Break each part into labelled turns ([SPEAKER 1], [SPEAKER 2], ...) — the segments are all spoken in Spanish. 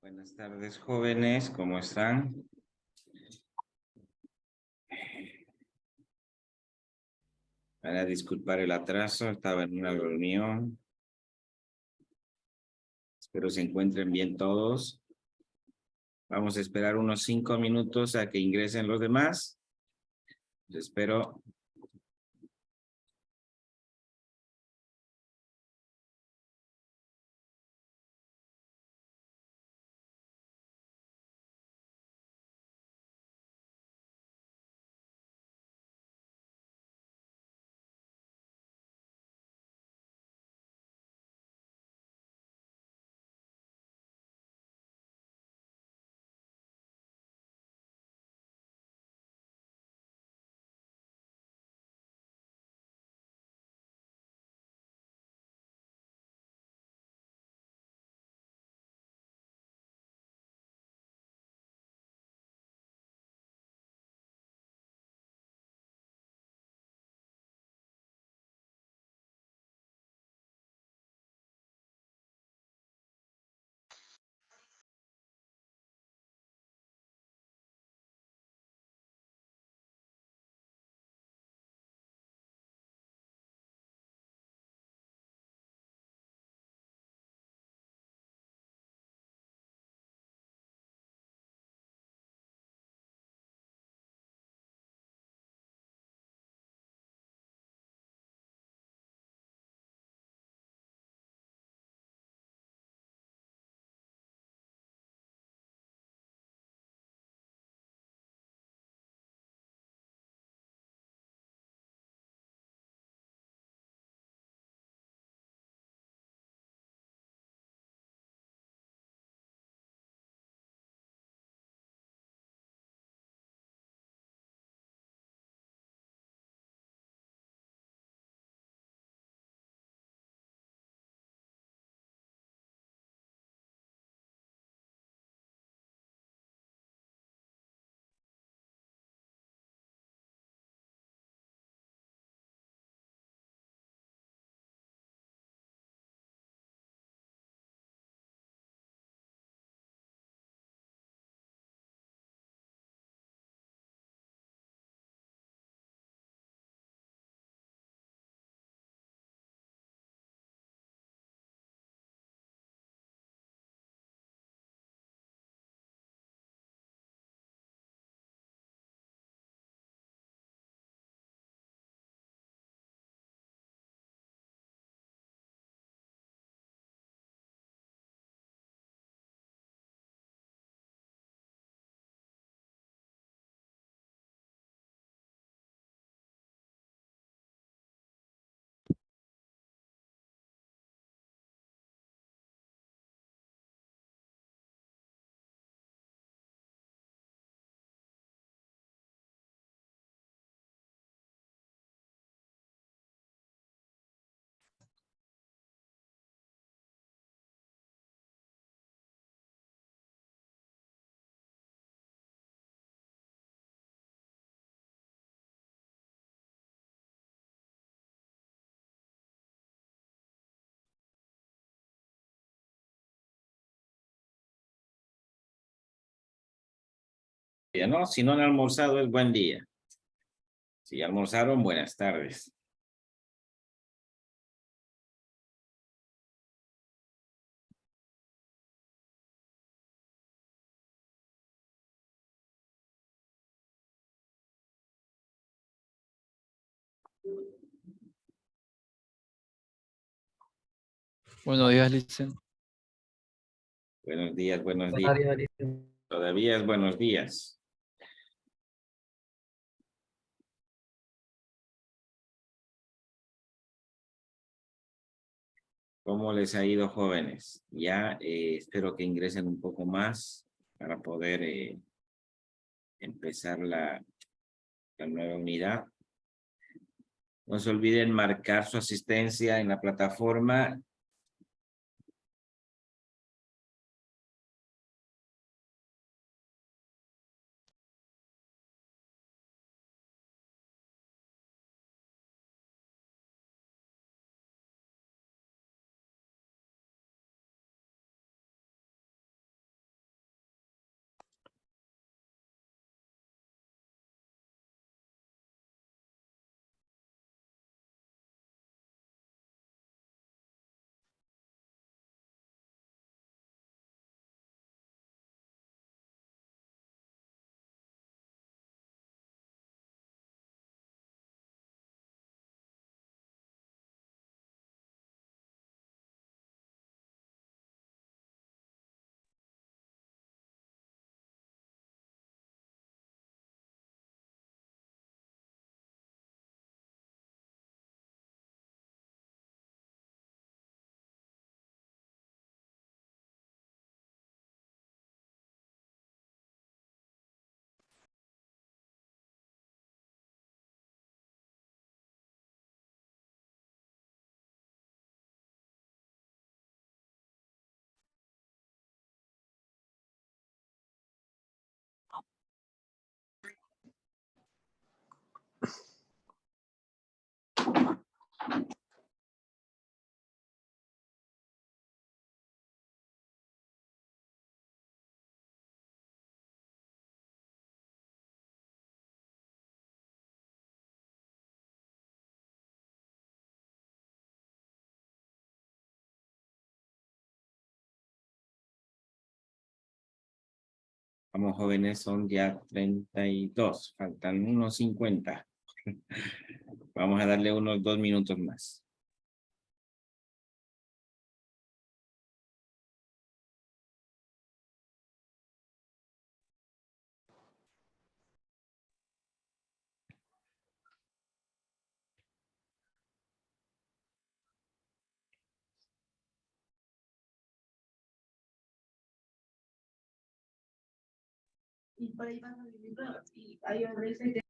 [SPEAKER 1] Buenas tardes, jóvenes, ¿cómo están? Para disculpar el atraso, estaba en una reunión. Espero se encuentren bien todos. Vamos a esperar unos 5 minutos a que ingresen los demás. Les espero. Ya no, si no han almorzado es buen día. Si almorzaron, buenas tardes.
[SPEAKER 2] Buenos días, Licen.
[SPEAKER 1] Buenos días, buenos días.
[SPEAKER 3] Buenos días, Alicia.
[SPEAKER 1] Todavía es buenos días. ¿Cómo les ha ido, jóvenes? Ya espero que ingresen un poco más para poder empezar la nueva unidad. No se olviden marcar su asistencia en la plataforma. Vamos, jóvenes, son ya 32. Faltan unos 50. Vamos a darle unos 2 minutos más.
[SPEAKER 3] Y por ahí van a vivir, y hay veces que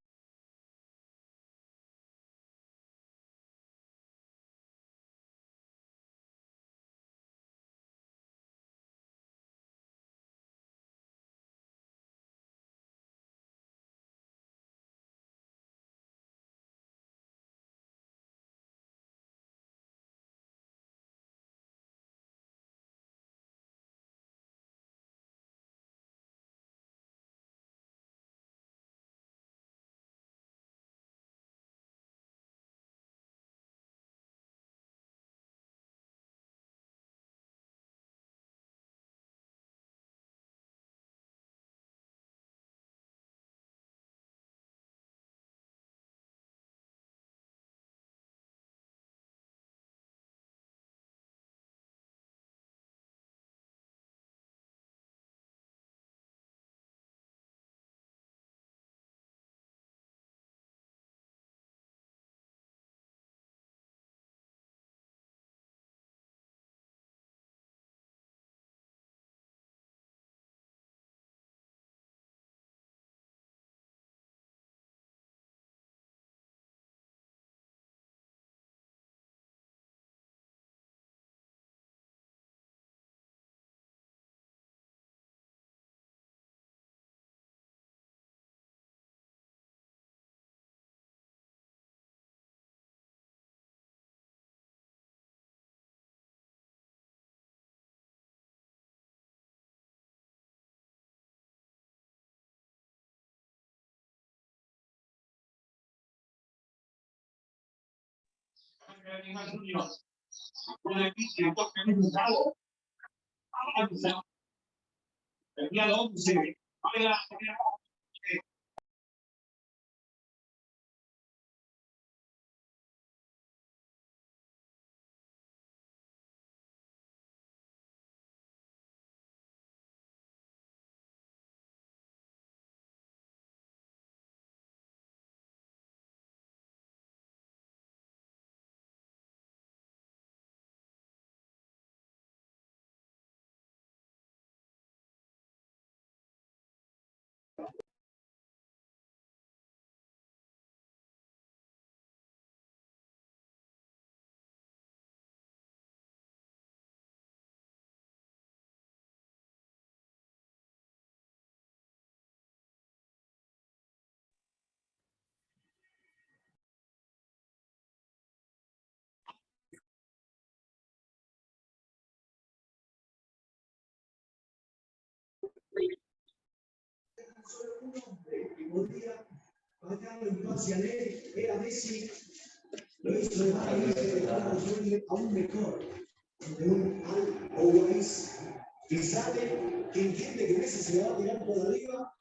[SPEAKER 4] podía bajarlo en paz y alegre, era Messi, lo hizo de aún mejor, de un Always, que sabe, que entiende que Messi se va a tirar por arriba,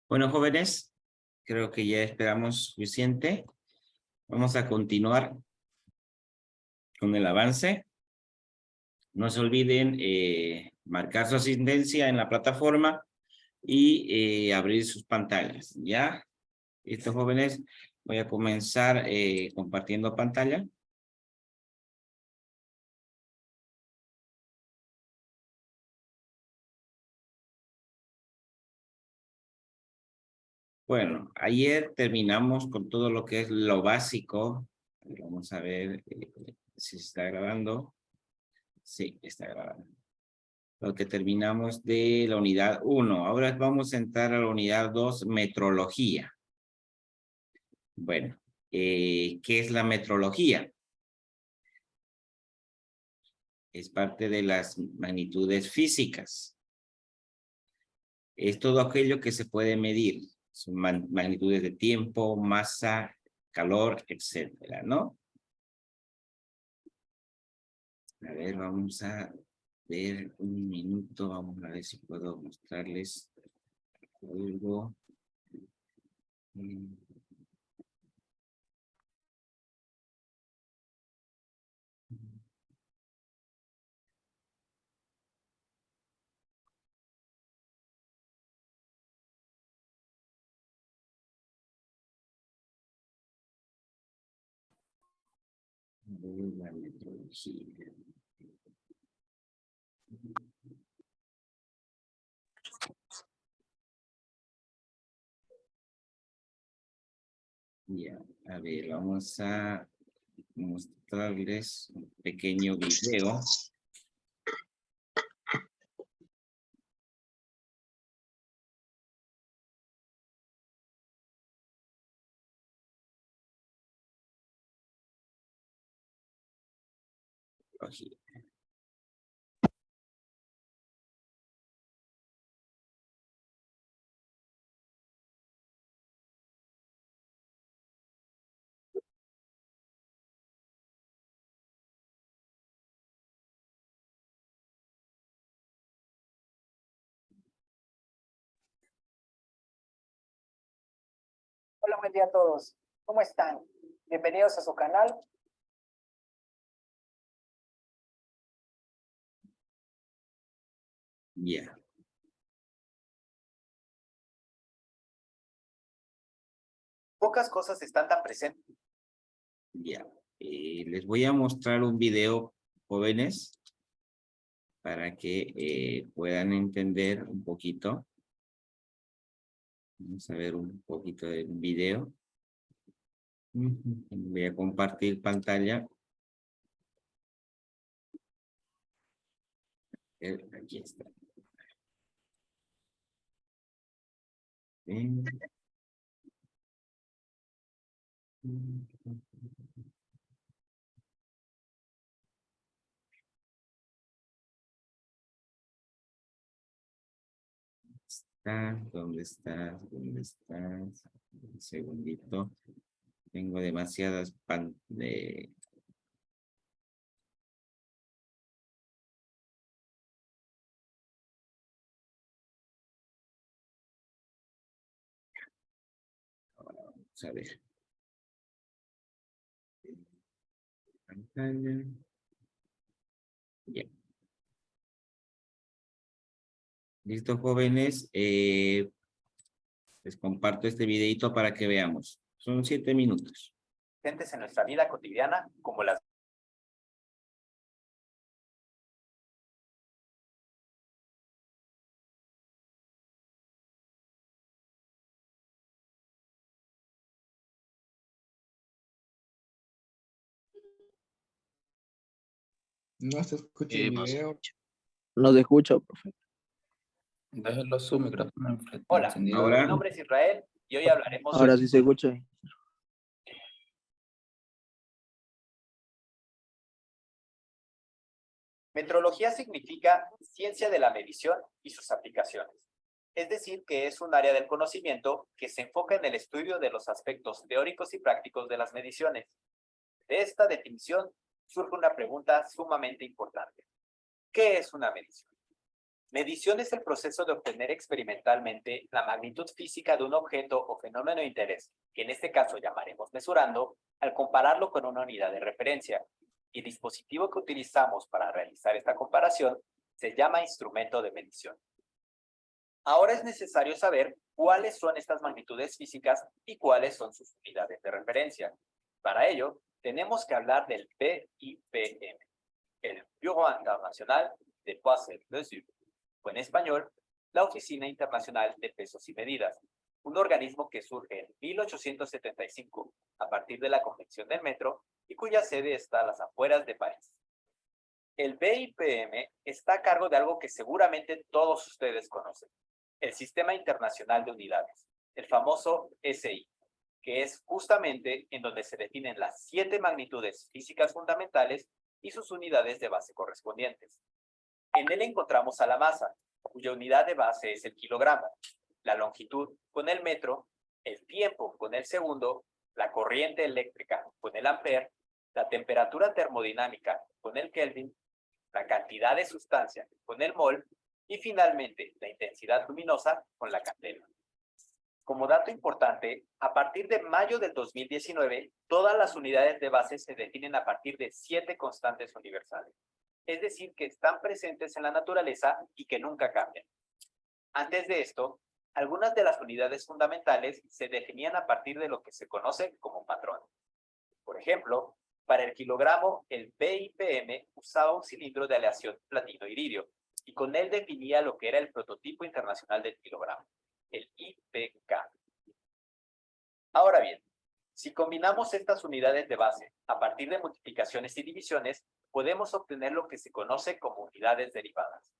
[SPEAKER 1] Bueno, jóvenes, creo que ya esperamos suficiente. Vamos a continuar con el avance. No se olviden marcar su asistencia en la plataforma y abrir sus pantallas, ¿ya? Estos jóvenes, voy a comenzar compartiendo pantalla. Bueno, ayer terminamos con todo lo que es lo básico. Vamos a ver si se está grabando. Sí, está grabando. lo que terminamos de la unidad 1. Ahora vamos a entrar a la unidad 2, metrología. Bueno, ¿qué es la metrología? Es parte de las magnitudes físicas. Es todo aquello que se puede medir. Son magnitudes de tiempo, masa, calor, etcétera, ¿no? A ver, vamos a ver un minuto. Vamos a ver si puedo mostrarles algo. La metrología. Ya, a ver, vamos a mostrarles un pequeño video.
[SPEAKER 5] Hola, buen día a todos. ¿Cómo están? Bienvenidos a su canal.
[SPEAKER 1] Ya.
[SPEAKER 5] Pocas cosas están tan presentes.
[SPEAKER 1] Ya. Les voy a mostrar un video, jóvenes, para que puedan entender un poquito. Vamos a ver un poquito del video. Voy a compartir pantalla. Aquí está. Bien. ¿Dónde estás? ¿Dónde estás? Un segundito. Tengo demasiadas de... Vamos a ver. Pantalla. Bien. Listo, jóvenes. Les comparto este videito para que veamos. Son 7 minutos.
[SPEAKER 5] Presentes en nuestra vida cotidiana, como las
[SPEAKER 2] No se escucha el video.
[SPEAKER 6] No se escucha, profe.
[SPEAKER 2] Déjelo su micrófono
[SPEAKER 5] Hola,
[SPEAKER 2] encendido.
[SPEAKER 1] Ahora.
[SPEAKER 5] mi nombre es Israel y hoy hablaremos
[SPEAKER 6] Ahora sí se escucha.
[SPEAKER 5] Metrología significa ciencia de la medición y sus aplicaciones. Es decir, que es un área del conocimiento que se enfoca en el estudio de los aspectos teóricos y prácticos de las mediciones. De esta definición surge una pregunta sumamente importante. ¿Qué es una medición? Medición es el proceso de obtener experimentalmente la magnitud física de un objeto o fenómeno de interés, que en este caso llamaremos mesurando, al compararlo con una unidad de referencia. Y el dispositivo que utilizamos para realizar esta comparación se llama instrumento de medición. Ahora es necesario saber cuáles son estas magnitudes físicas y cuáles son sus unidades de referencia. Para ello, tenemos que hablar del BIPM, el Bureau International de Poids et Mesures, o en español, la Oficina Internacional de Pesos y Medidas, un organismo que surge en 1875 a partir de la Convención del Metro y cuya sede está a las afueras de París. El BIPM está a cargo de algo que seguramente todos ustedes conocen, el Sistema Internacional de Unidades, el famoso SI, que es justamente en donde se definen las 7 magnitudes físicas fundamentales y sus unidades de base correspondientes. En él encontramos a la masa, cuya unidad de base es el kilogramo, la longitud con el metro, el tiempo con el segundo, la corriente eléctrica con el ampere, la temperatura termodinámica con el Kelvin, la cantidad de sustancia con el mol y finalmente la intensidad luminosa con la candela. Como dato importante, a partir de mayo del 2019, todas las unidades de base se definen a partir de 7 constantes universales, es decir, que están presentes en la naturaleza y que nunca cambian. Antes de esto, algunas de las unidades fundamentales se definían a partir de lo que se conoce como patrón. Por ejemplo, para el kilogramo, el BIPM usaba un cilindro de aleación platino-iridio y con él definía lo que era el prototipo internacional del kilogramo, el IPK. Ahora bien, si combinamos estas unidades de base a partir de multiplicaciones y divisiones, podemos obtener lo que se conoce como unidades derivadas.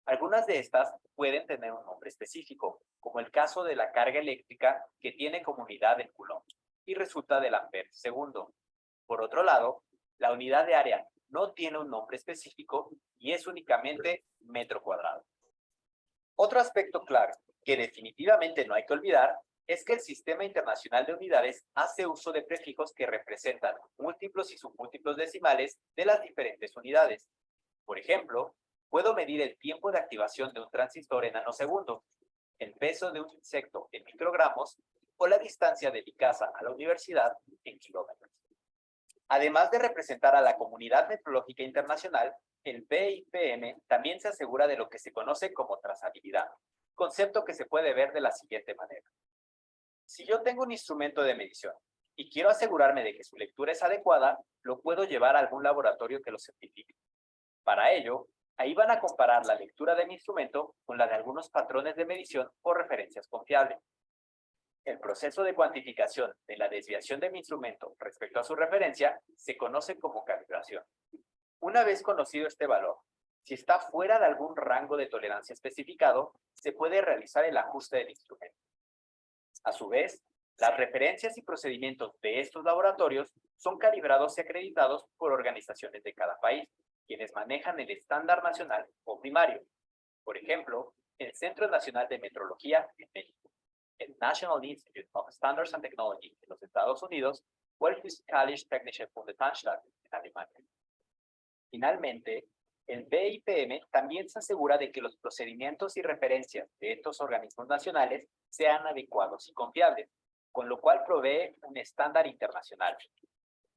[SPEAKER 5] Algunas de estas pueden tener un nombre específico, como el caso de la carga eléctrica que tiene como unidad el coulomb y resulta del ampere segundo. Por otro lado, la unidad de área no tiene un nombre específico y es únicamente metro cuadrado. Otro aspecto clave que definitivamente no hay que olvidar es que el Sistema Internacional de Unidades hace uso de prefijos que representan múltiplos y submúltiplos decimales de las diferentes unidades. Por ejemplo, puedo medir el tiempo de activación de un transistor en nanosegundos, el peso de un insecto en microgramos o la distancia de mi casa a la universidad en kilómetros. Además de representar a la comunidad metrológica internacional, el BIPM también se asegura de lo que se conoce como trazabilidad, concepto que se puede ver de la siguiente manera. Si yo tengo un instrumento de medición y quiero asegurarme de que su lectura es adecuada, lo puedo llevar a algún laboratorio que lo certifique. Para ello, ahí van a comparar la lectura de mi instrumento con la de algunos patrones de medición o referencias confiables. El proceso de cuantificación de la desviación de mi instrumento respecto a su referencia se conoce como calibración. Una vez conocido este valor, si está fuera de algún rango de tolerancia especificado, se puede realizar el ajuste del instrumento. A su vez, las referencias y procedimientos de estos laboratorios son calibrados y acreditados por organizaciones de cada país, quienes manejan el estándar nacional o primario. Por ejemplo, el Centro Nacional de Metrología en México, el National Institute of Standards and Technology en los Estados Unidos o el Physikalische Technische Bundesanstalt en Alemania. Finalmente, el BIPM también se asegura de que los procedimientos y referencias de estos organismos nacionales sean adecuados y confiables, con lo cual provee un estándar internacional.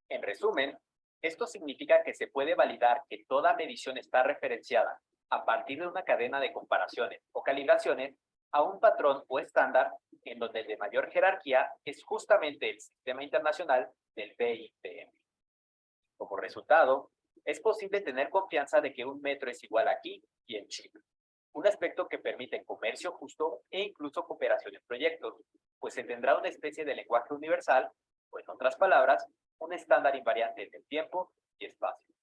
[SPEAKER 5] En resumen, esto significa que se puede validar que toda medición está referenciada a partir de una cadena de comparaciones o calibraciones a un patrón o estándar en donde el de mayor jerarquía es justamente el Sistema Internacional del BIPM. Como resultado, es posible tener confianza de que un metro es igual aquí y en Chile, un aspecto que permite comercio justo e incluso cooperación en proyectos, pues se tendrá una especie de lenguaje universal, o en otras palabras, un estándar invariante del tiempo y espacio.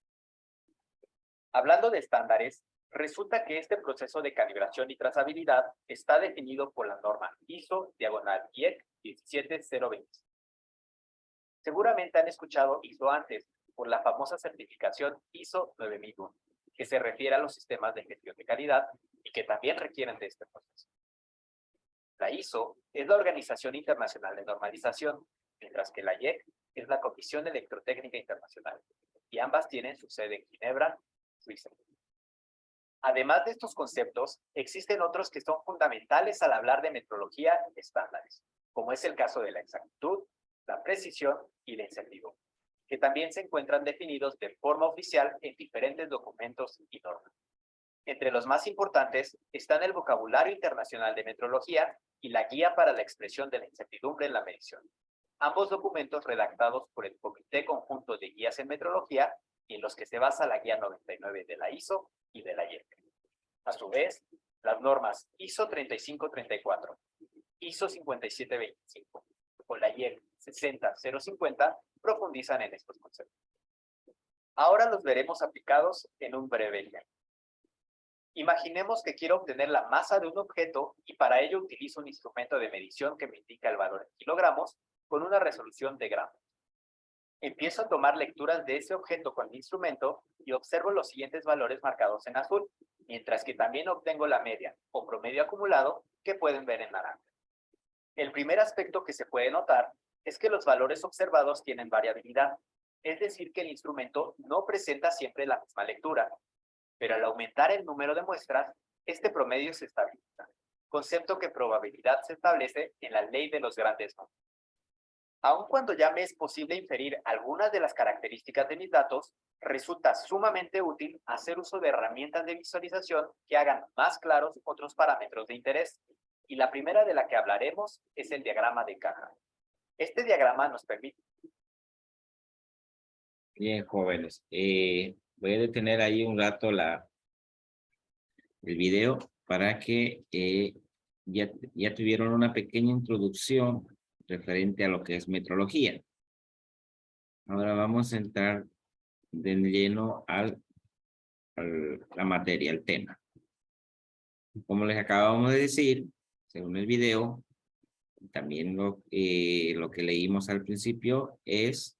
[SPEAKER 5] Hablando de estándares, resulta que este proceso de calibración y trazabilidad está definido por la norma ISO/IEC 17020. Seguramente han escuchado ISO antes, por la famosa certificación ISO 9001, que se refiere a los sistemas de gestión de calidad y que también requieren de este proceso. La ISO es la Organización Internacional de Normalización, mientras que la IEC es la Comisión Electrotécnica Internacional, y ambas tienen su sede en Ginebra, Suiza. Además de estos conceptos, existen otros que son fundamentales al hablar de metrología y estándares, como es el caso de la exactitud, la precisión y la incertidumbre, que también se encuentran definidos de forma oficial en diferentes documentos y normas. Entre los más importantes están el Vocabulario Internacional de Metrología y la Guía para la Expresión de la Incertidumbre en la Medición, ambos documentos redactados por el Comité Conjunto de Guías en Metrología y en los que se basa la Guía 99 de la ISO y de la IEC. A su vez, las normas ISO 3534, ISO 5725 o la IEC 60050 profundizan en estos conceptos. Ahora los veremos aplicados en un breve ejemplo. Imaginemos que quiero obtener la masa de un objeto y para ello utilizo un instrumento de medición que me indica el valor en kilogramos con una resolución de gramos. Empiezo a tomar lecturas de ese objeto con el instrumento y observo los siguientes valores marcados en azul, mientras que también obtengo la media o promedio acumulado que pueden ver en naranja. El primer aspecto que se puede notar es que los valores observados tienen variabilidad, es decir, que el instrumento no presenta siempre la misma lectura, pero al aumentar el número de muestras, este promedio se estabiliza, concepto que probabilidad se establece en la ley de los grandes números. Aun cuando ya me es posible inferir algunas de las características de mis datos, resulta sumamente útil hacer uso de herramientas de visualización que hagan más claros otros parámetros de interés. Y la primera de la que hablaremos es el diagrama de caja. Este diagrama nos permite...
[SPEAKER 1] Bien, jóvenes. Voy a detener ahí un rato el video para que ya tuvieron una pequeña introducción referente a lo que es metrología. Ahora vamos a entrar de lleno a la materia, al tema. Como les acabamos de decir, según el video, también lo que leímos al principio es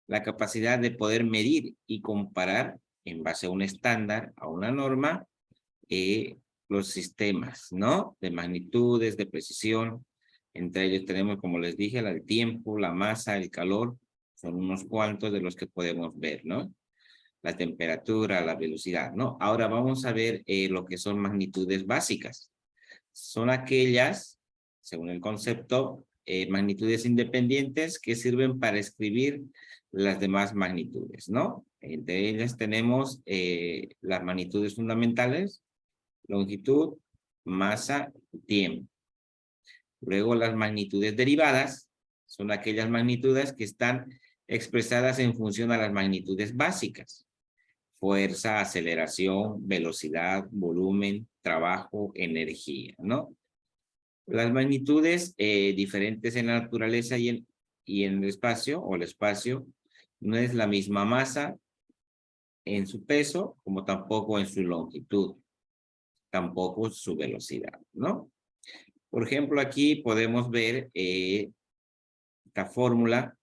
[SPEAKER 1] la capacidad de poder medir y comparar en base a un estándar, a una norma, los sistemas, ¿no? De magnitudes, de precisión. Entre ellos tenemos, como les dije, el tiempo, la masa, el calor, son unos cuantos de los que podemos ver, ¿no? La temperatura, la velocidad, ¿no? Ahora vamos a ver lo que son magnitudes básicas. Son aquellas, según el concepto, magnitudes independientes que sirven para escribir las demás magnitudes, ¿no? Entre ellas tenemos las magnitudes fundamentales, longitud, masa, tiempo. Luego las magnitudes derivadas son aquellas magnitudes que están expresadas en función a las magnitudes básicas. Fuerza, aceleración, velocidad, volumen, trabajo, energía, ¿no? Las magnitudes diferentes en la naturaleza y en el espacio, o el espacio, no es la misma masa en su peso, como tampoco en su longitud, tampoco su velocidad, ¿no? Por ejemplo, aquí podemos ver esta fórmula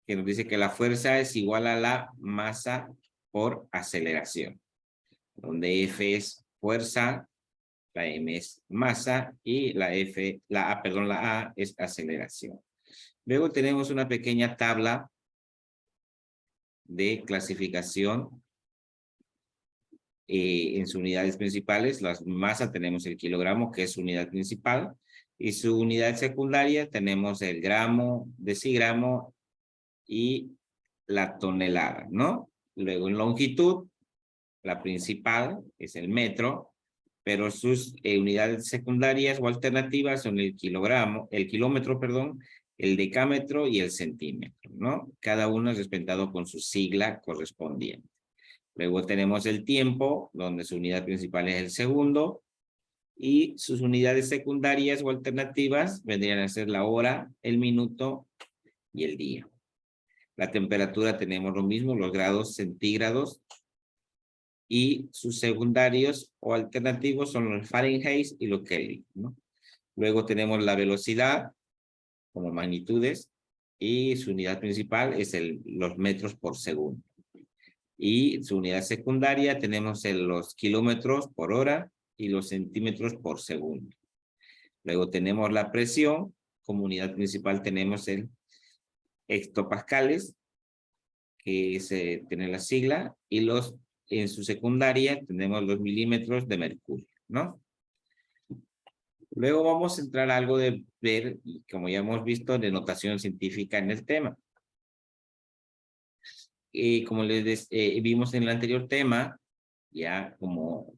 [SPEAKER 1] que nos dice que la fuerza es igual a la masa por aceleración, donde F es fuerza, la M es masa y la A es aceleración. Luego tenemos una pequeña tabla de clasificación en sus unidades principales. La masa tenemos el kilogramo, que es su unidad principal, y su unidad secundaria tenemos el gramo, decigramo y la tonelada, ¿no? Luego en longitud, la principal es el metro, pero sus unidades secundarias o alternativas son el kilómetro, perdón, el decámetro y el centímetro, ¿no? Cada uno es respetado con su sigla correspondiente. Luego tenemos el tiempo, donde su unidad principal es el segundo, y sus unidades secundarias o alternativas vendrían a ser la hora, el minuto y el día. La temperatura tenemos lo mismo, los grados centígrados, y sus secundarios o alternativos son los Fahrenheit y los Kelvin, ¿no? Luego tenemos la velocidad como magnitudes y su unidad principal es los metros por segundo. Y su unidad secundaria tenemos los kilómetros por hora y los centímetros por segundo. Luego tenemos la presión, como unidad principal tenemos el hectopascales, que tiene la sigla, y en su secundaria tenemos los milímetros de mercurio, ¿no? Luego vamos a entrar a algo de ver, como ya hemos visto, de notación científica en el tema. Y como vimos en el anterior tema, ya como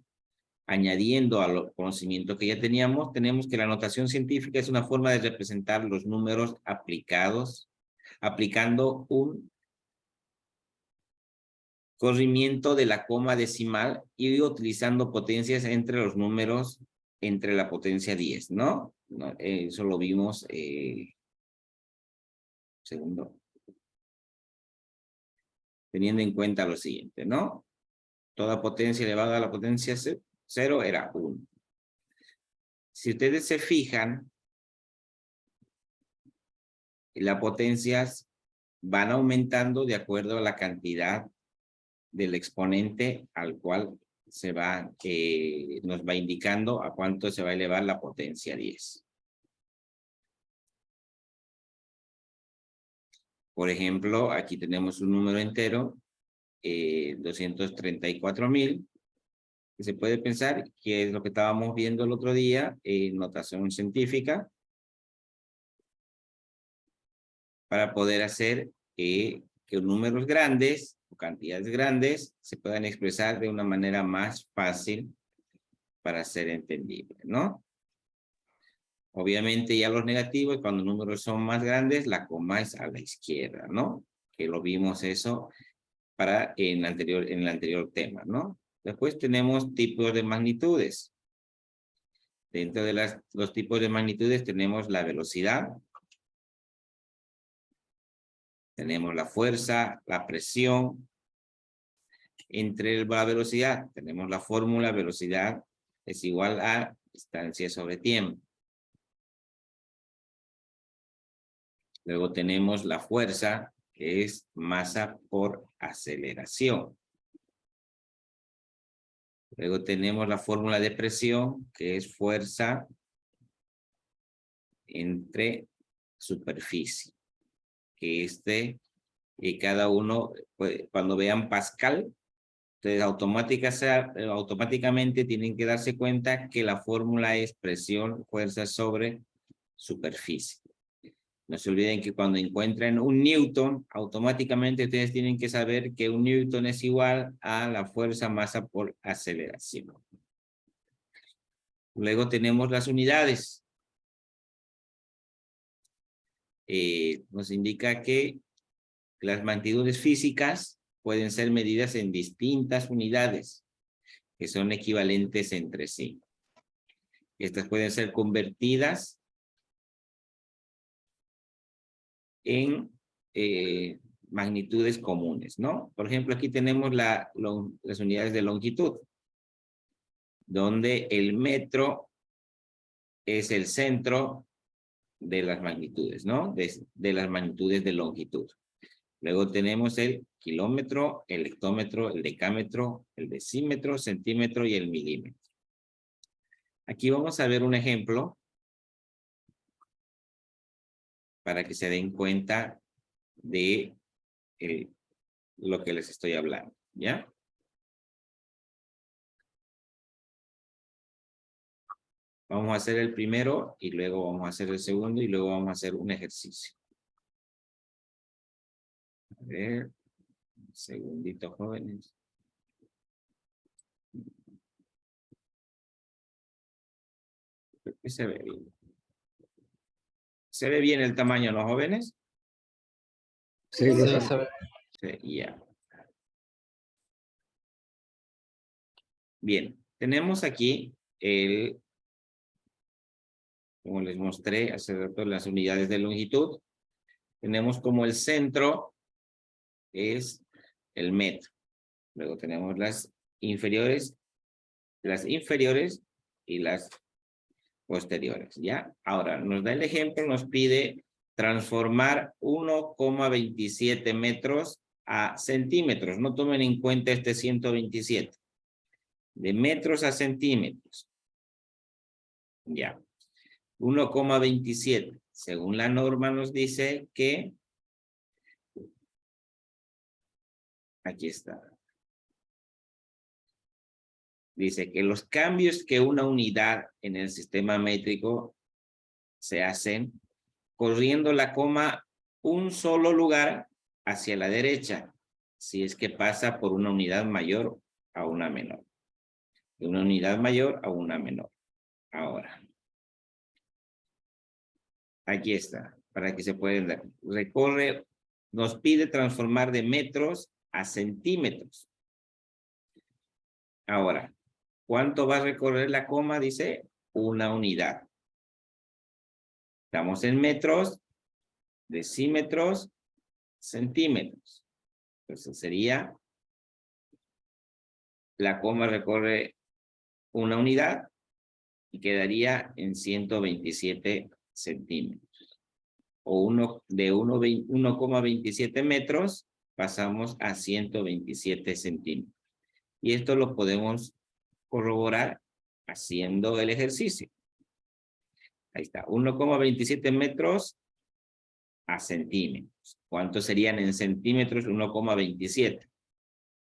[SPEAKER 1] añadiendo a los conocimientos que ya teníamos, tenemos que la notación científica es una forma de representar los números aplicando un corrimiento de la coma decimal y utilizando potencias entre los números, entre la potencia 10, ¿no? Eso lo vimos, segundo. teniendo en cuenta lo siguiente, ¿no? Toda potencia elevada a la potencia 0 era 1. Si ustedes se fijan, las potencias van aumentando de acuerdo a la cantidad del exponente al cual se va, nos va indicando a cuánto se va a elevar la potencia 10. Por ejemplo, aquí tenemos un número entero, 234.000. Se puede pensar que es lo que estábamos viendo el otro día en notación científica, para poder hacer que números grandes o cantidades grandes se puedan expresar de una manera más fácil para ser entendible, ¿no? Obviamente ya los negativos, cuando los números son más grandes, la coma es a la izquierda, ¿no? Que lo vimos eso en el anterior tema, ¿no? Después tenemos tipos de magnitudes. Dentro de los tipos de magnitudes tenemos la velocidad, tenemos la fuerza, la presión. Entre la velocidad tenemos la fórmula: velocidad es igual a distancia sobre tiempo. Luego tenemos la fuerza, que es masa por aceleración. Luego tenemos la fórmula de presión, que es fuerza entre superficie. Que cada uno, cuando vean Pascal, ustedes automáticamente tienen que darse cuenta que la fórmula es presión, fuerza sobre superficie. No se olviden que cuando encuentren un newton, automáticamente ustedes tienen que saber que un newton es igual a la fuerza masa por aceleración. Luego tenemos las unidades. Nos indica que las magnitudes físicas pueden ser medidas en distintas unidades que son equivalentes entre sí. Estas pueden ser convertidas en magnitudes comunes, ¿no? Por ejemplo, aquí tenemos las unidades de longitud, donde el metro es el centro de las magnitudes, ¿no? De las magnitudes de longitud. Luego tenemos el kilómetro, el hectómetro, el decámetro, el decímetro, centímetro y el milímetro. Aquí vamos a ver un ejemplo para que se den cuenta de lo que les estoy hablando, ¿ya? Vamos a hacer el primero y luego vamos a hacer el segundo y luego vamos a hacer un ejercicio. A ver, un segundito, jóvenes. Creo que se ve bien. ¿Se ve bien el tamaño, los jóvenes?
[SPEAKER 2] Sí, se ve.
[SPEAKER 1] Sí, ya. Bien, tenemos aquí como les mostré hace rato, las unidades de longitud. Tenemos como el centro es el metro. Luego tenemos las inferiores y las posteriores, ¿ya? Ahora, nos da el ejemplo, nos pide transformar 1,27 metros a centímetros. No tomen en cuenta este 127. De metros a centímetros. Ya. 1,27. Según la norma nos dice que... Aquí está. Dice que los cambios que una unidad en el sistema métrico se hacen corriendo la coma un solo lugar hacia la derecha, si es que pasa por una unidad mayor a una menor. De una unidad mayor a una menor. Ahora. Aquí está, para que se puedan ver. Recorre, nos pide transformar de metros a centímetros. Ahora, ¿cuánto va a recorrer la coma? Dice, una unidad. Estamos en metros, decímetros, centímetros. Entonces sería, la coma recorre una unidad y quedaría en 127 centímetros. O de 1,27 metros pasamos a 127 centímetros. Y esto lo podemos corroborar haciendo el ejercicio. Ahí está, 1,27 metros a centímetros. ¿Cuántos serían en centímetros? 1,27.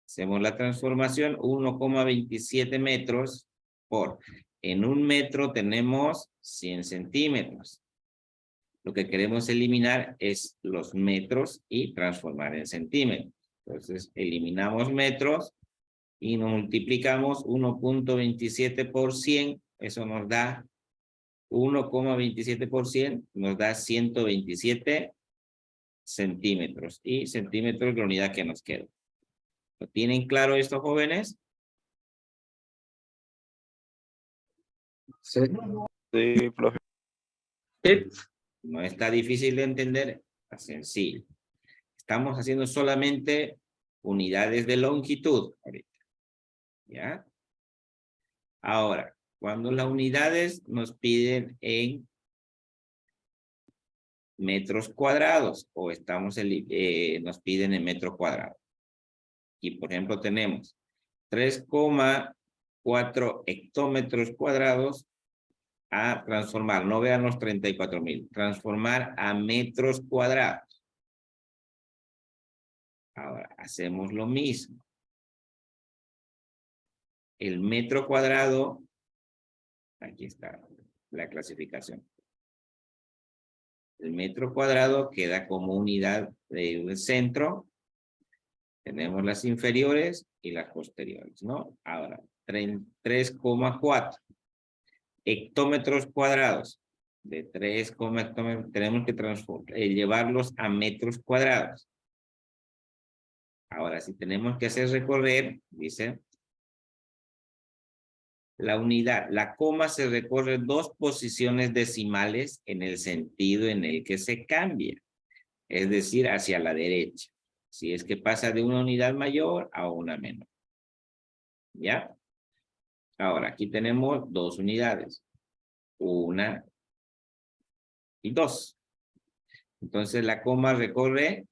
[SPEAKER 1] Hacemos la transformación, 1,27 metros por, en un metro tenemos 100 centímetros. Lo que queremos eliminar es los metros y transformar en centímetros. Entonces, eliminamos metros y nos multiplicamos 1,27 por 100. Eso nos da 1,27 por 100, nos da 127 centímetros. Y centímetros es la unidad que nos queda. ¿Lo tienen claro esto, jóvenes?
[SPEAKER 2] Sí.
[SPEAKER 6] Sí, profe.
[SPEAKER 1] No está difícil de entender, está sencillo. Estamos haciendo solamente unidades de longitud ahorita. ¿Ya? Ahora, cuando las unidades nos piden en metros cuadrados o nos piden en metro cuadrado. Y por ejemplo tenemos 3,4 hectómetros cuadrados a transformar, no vean los 34,000, transformar a metros cuadrados. Ahora, hacemos lo mismo. El metro cuadrado, aquí está la clasificación. El metro cuadrado queda como unidad del centro. Tenemos las inferiores y las posteriores, ¿no? Ahora, 3,4 hectómetros cuadrados. De 3, tenemos que llevarlos a metros cuadrados. Ahora, si tenemos que hacer recorrer, dice, la unidad, la coma se recorre 2 posiciones decimales en el sentido en el que se cambia, es decir, hacia la derecha. Si es que pasa de una unidad mayor a una menor. ¿Ya? Ahora, aquí tenemos 2 unidades. 1 y 2. Entonces, la coma recorre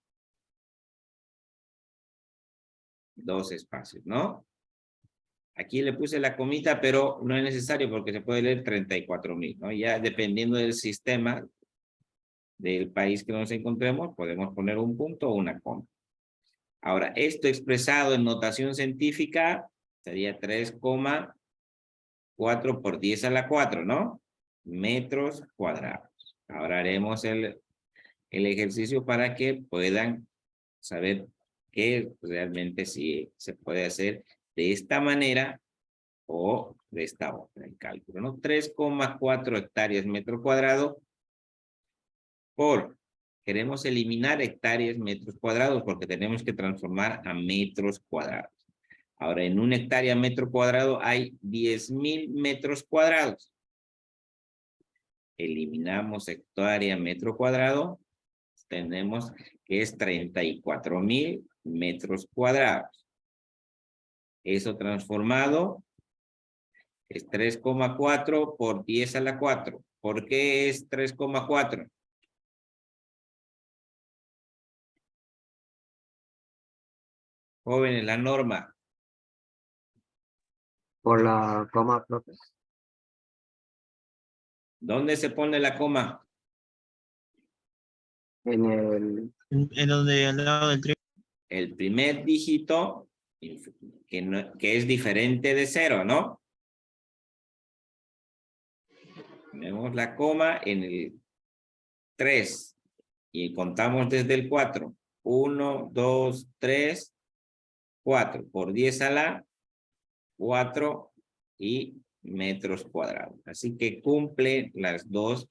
[SPEAKER 1] 2 espacios, ¿no? Aquí le puse la comita, pero no es necesario porque se puede leer 34,000, ¿no? Ya dependiendo del sistema del país que nos encontremos, podemos poner un punto o una coma. Ahora, esto expresado en notación científica sería 3,4 por 10 a la 4, ¿no? Metros cuadrados. Ahora haremos el ejercicio para que puedan saber que realmente sí se puede hacer de esta manera o de esta otra, el cálculo, ¿no? 3,4 hectáreas metro cuadrado por, queremos eliminar hectáreas metros cuadrados porque tenemos que transformar a metros cuadrados. Ahora, en una hectárea metro cuadrado hay 10,000 metros cuadrados. Eliminamos hectárea metro cuadrado, tenemos que es 34,000 metros cuadrados. Eso transformado es 3,4 por 10 a la 4. ¿Por qué es 3,4? Jóvenes, la norma.
[SPEAKER 2] Por la coma, profe.
[SPEAKER 1] ¿Dónde se pone la coma?
[SPEAKER 2] En el...
[SPEAKER 7] En donde al lado del triángulo.
[SPEAKER 1] El primer dígito que es diferente de 0, ¿no? Tenemos la coma en el 3 y contamos desde el 4. 1, 2, 3, 4 por 10 a la 4 y metros cuadrados. Así que cumple las dos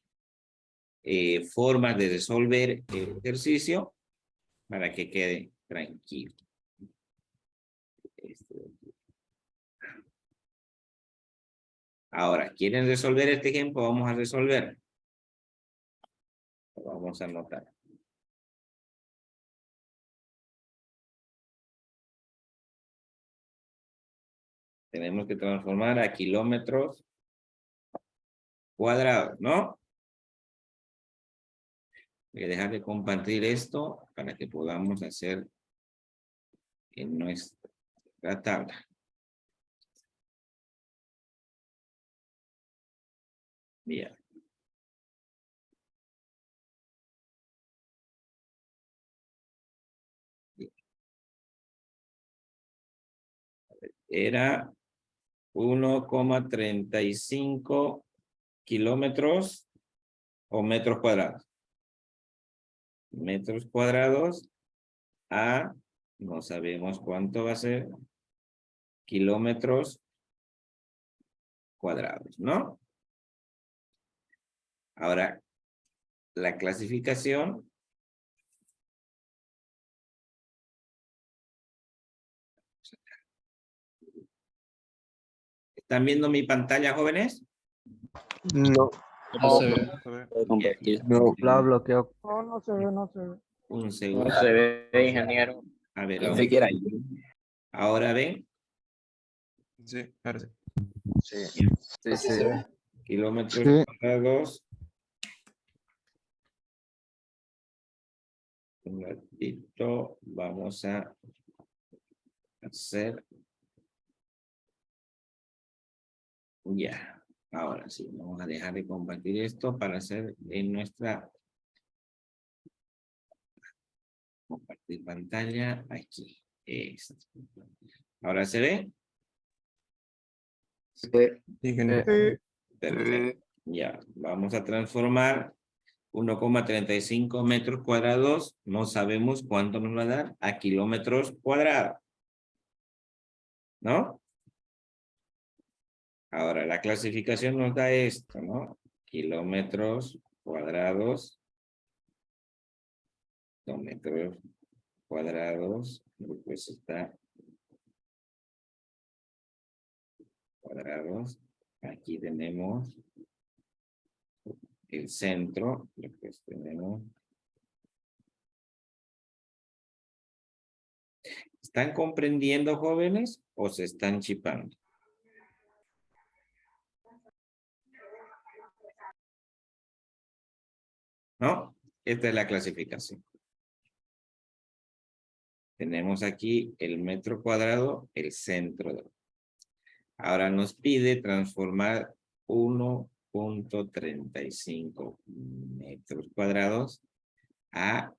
[SPEAKER 1] formas de resolver el ejercicio para que quede tranquilo. Ahora, ¿quieren resolver este ejemplo? Vamos a resolver. Vamos a anotar. tenemos que transformar a kilómetros cuadrados, ¿no? Voy a dejar de compartir esto para que podamos hacer en nuestra tabla. Bien. Era 1,35 kilómetros o metros cuadrados. Metros cuadrados a, no sabemos cuánto va a ser, kilómetros cuadrados, ¿no? Ahora, la clasificación. ¿Están viendo mi pantalla, jóvenes?
[SPEAKER 2] No,
[SPEAKER 6] No se ve. Puede compartir.
[SPEAKER 2] no, la bloqueó.
[SPEAKER 3] No se ve, no se ve.
[SPEAKER 1] Un
[SPEAKER 6] No
[SPEAKER 1] segundo.
[SPEAKER 6] se ve, ingeniero.
[SPEAKER 1] A ver,
[SPEAKER 6] Ni
[SPEAKER 1] ahora.
[SPEAKER 6] siquiera.
[SPEAKER 1] Ahora ven,
[SPEAKER 7] Sí, ahora sí.
[SPEAKER 2] Sí,
[SPEAKER 6] Sí se ve.
[SPEAKER 1] kilómetros
[SPEAKER 2] Sí.
[SPEAKER 1] cuadrados. Un ratito, vamos a hacer. Ya, ahora sí, vamos a dejar de compartir esto para hacer en nuestra compartir pantalla aquí. Esto. Ahora se ve.
[SPEAKER 2] Sí,
[SPEAKER 7] Ingeniero.
[SPEAKER 1] Perfecto. Ya, vamos a transformar 1,35 metros cuadrados. No sabemos cuánto nos va a dar a kilómetros cuadrados. ¿No? Ahora, la clasificación nos da esto, ¿no? Kilómetros cuadrados. Metros cuadrados. Pues está cuadrados. Aquí tenemos el centro. Después tenemos. ¿Están comprendiendo, jóvenes, o se están chipando? ¿No? Esta es la clasificación. Tenemos aquí el metro cuadrado, el centro. Ahora nos pide transformar 1,35 metros cuadrados a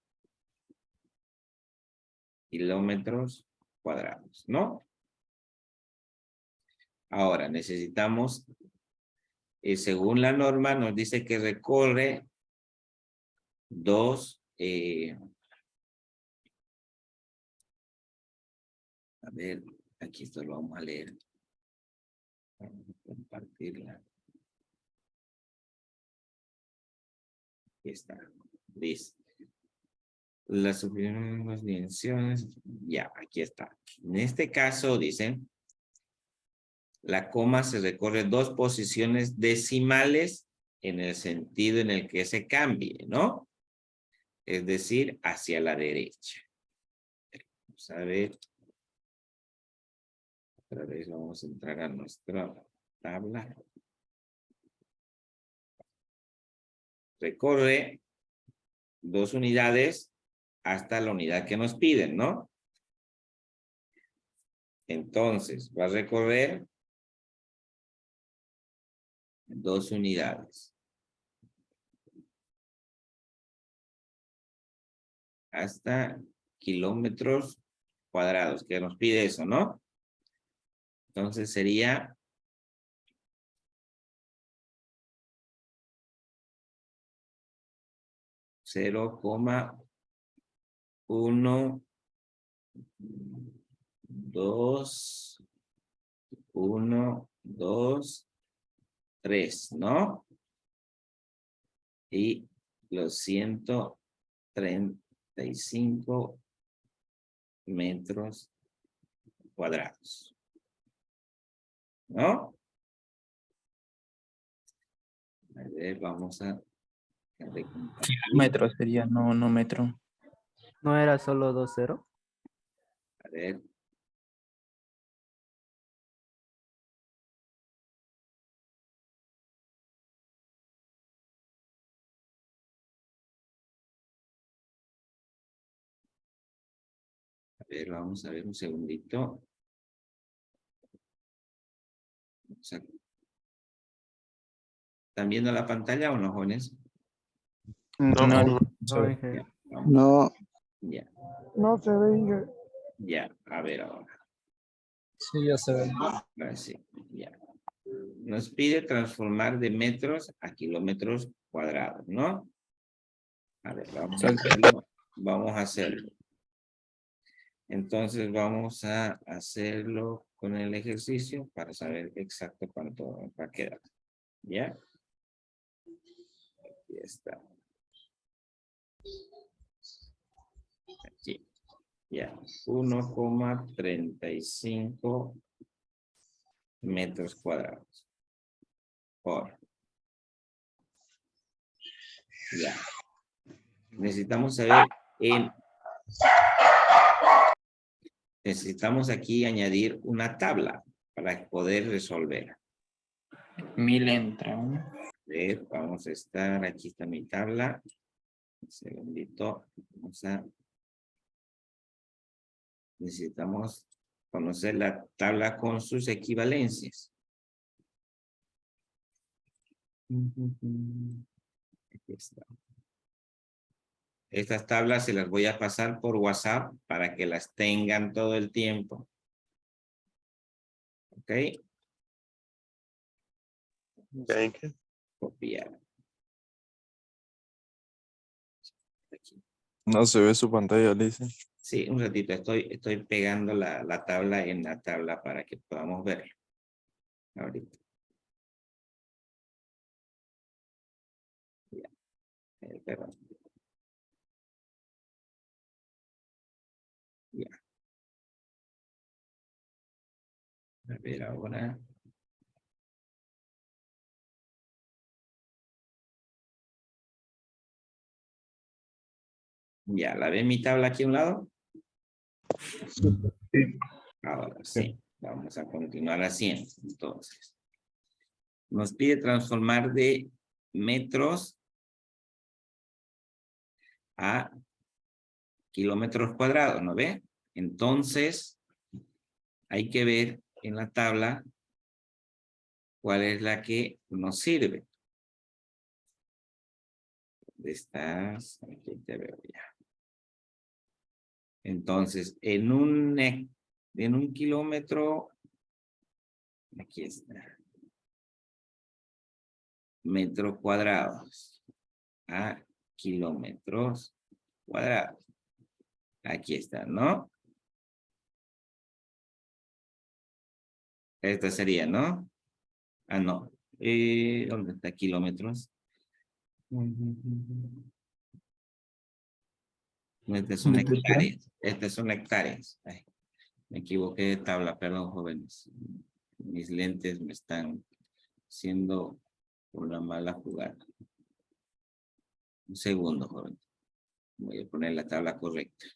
[SPEAKER 1] kilómetros cuadrados, ¿no? Ahora necesitamos, según la norma, nos dice que recorre dos, a ver, aquí esto lo vamos a leer. Vamos a compartirla. Aquí está. Listo. Las superiores dimensiones. Ya, aquí está. En este caso, dicen, la coma se recorre dos posiciones decimales en el sentido en el que se cambie, ¿no? Es decir, hacia la derecha. Vamos a ver. Otra vez vamos a entrar a nuestra tabla. Recorre dos unidades hasta la unidad que nos piden, ¿no? Entonces, va a recorrer dos unidades. Hasta kilómetros cuadrados, que nos pide eso, ¿no? Entonces sería 0,123, ¿no? Y los 135 metros cuadrados, ¿no? A ver, vamos a
[SPEAKER 6] Metro sería, no metro.
[SPEAKER 2] ¿no era solo 2-0?
[SPEAKER 1] a ver. Pero vamos a ver un segundito. ¿Están viendo la pantalla o no, jóvenes?
[SPEAKER 6] No,
[SPEAKER 2] No,
[SPEAKER 7] Sí.
[SPEAKER 2] Inge.
[SPEAKER 1] Ya, vamos.
[SPEAKER 8] No,
[SPEAKER 1] Ya,
[SPEAKER 8] no se ve, Inge.
[SPEAKER 1] ya, a ver ahora.
[SPEAKER 6] sí, ya se ve.
[SPEAKER 1] Ahora sí, ya. Nos pide transformar de metros a kilómetros cuadrados, ¿no? A ver, vamos a hacerlo. Vamos a hacerlo. Entonces vamos a hacerlo con el ejercicio para saber exacto cuánto va a quedar. ¿Ya? Aquí está. Aquí. Ya. 1,35 metros cuadrados. Por. Ya. Necesitamos saber necesitamos aquí añadir una tabla para poder resolver.
[SPEAKER 6] 1000 entra.
[SPEAKER 1] Ver, vamos a estar, aquí está mi tabla. Un segundito. Necesitamos conocer la tabla con sus equivalencias. Aquí está. Estas tablas se las voy a pasar por WhatsApp para que las tengan todo el tiempo. ¿Ok? Copiar. Aquí.
[SPEAKER 7] No se ve su pantalla, dice.
[SPEAKER 1] Sí, un ratito. Estoy pegando la tabla en la tabla para que podamos verlo. Ahorita. Ya. Perdón. Ya. A ver ahora. Ya, ¿la ve mi tabla aquí a un lado? Ahora sí, vamos a continuar haciendo. Entonces, nos pide transformar de metros a kilómetros cuadrados, ¿no ve? Entonces, hay que ver en la tabla cuál es la que nos sirve. ¿Dónde estás? Aquí te veo ya. Entonces, en un kilómetro, aquí está. Metros cuadrados a kilómetros cuadrados. Aquí está, ¿no? Esta sería, ¿no? Ah, no. ¿Dónde está kilómetros? Estas son hectáreas. Estas son hectáreas. Ay, me equivoqué de tabla, perdón, jóvenes. Mis lentes me están haciendo una mala jugada. Un segundo, joven. Voy a poner la tabla correcta.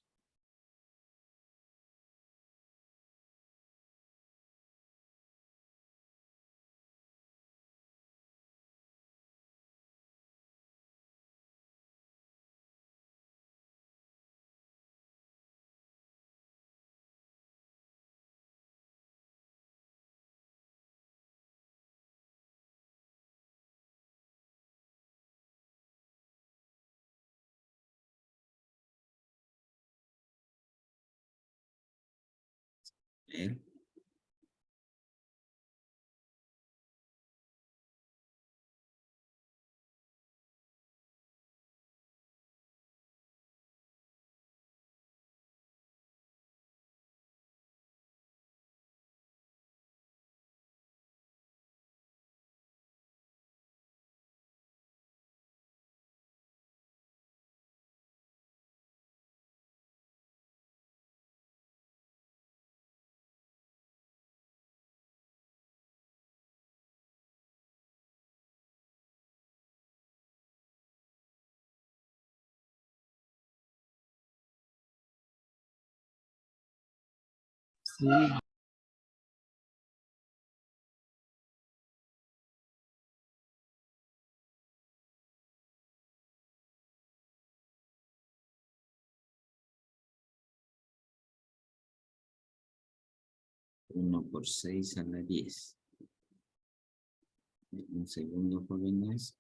[SPEAKER 1] Bien.
[SPEAKER 2] Sí,
[SPEAKER 1] 1 por 6 a la 10. Un segundo, jóvenes.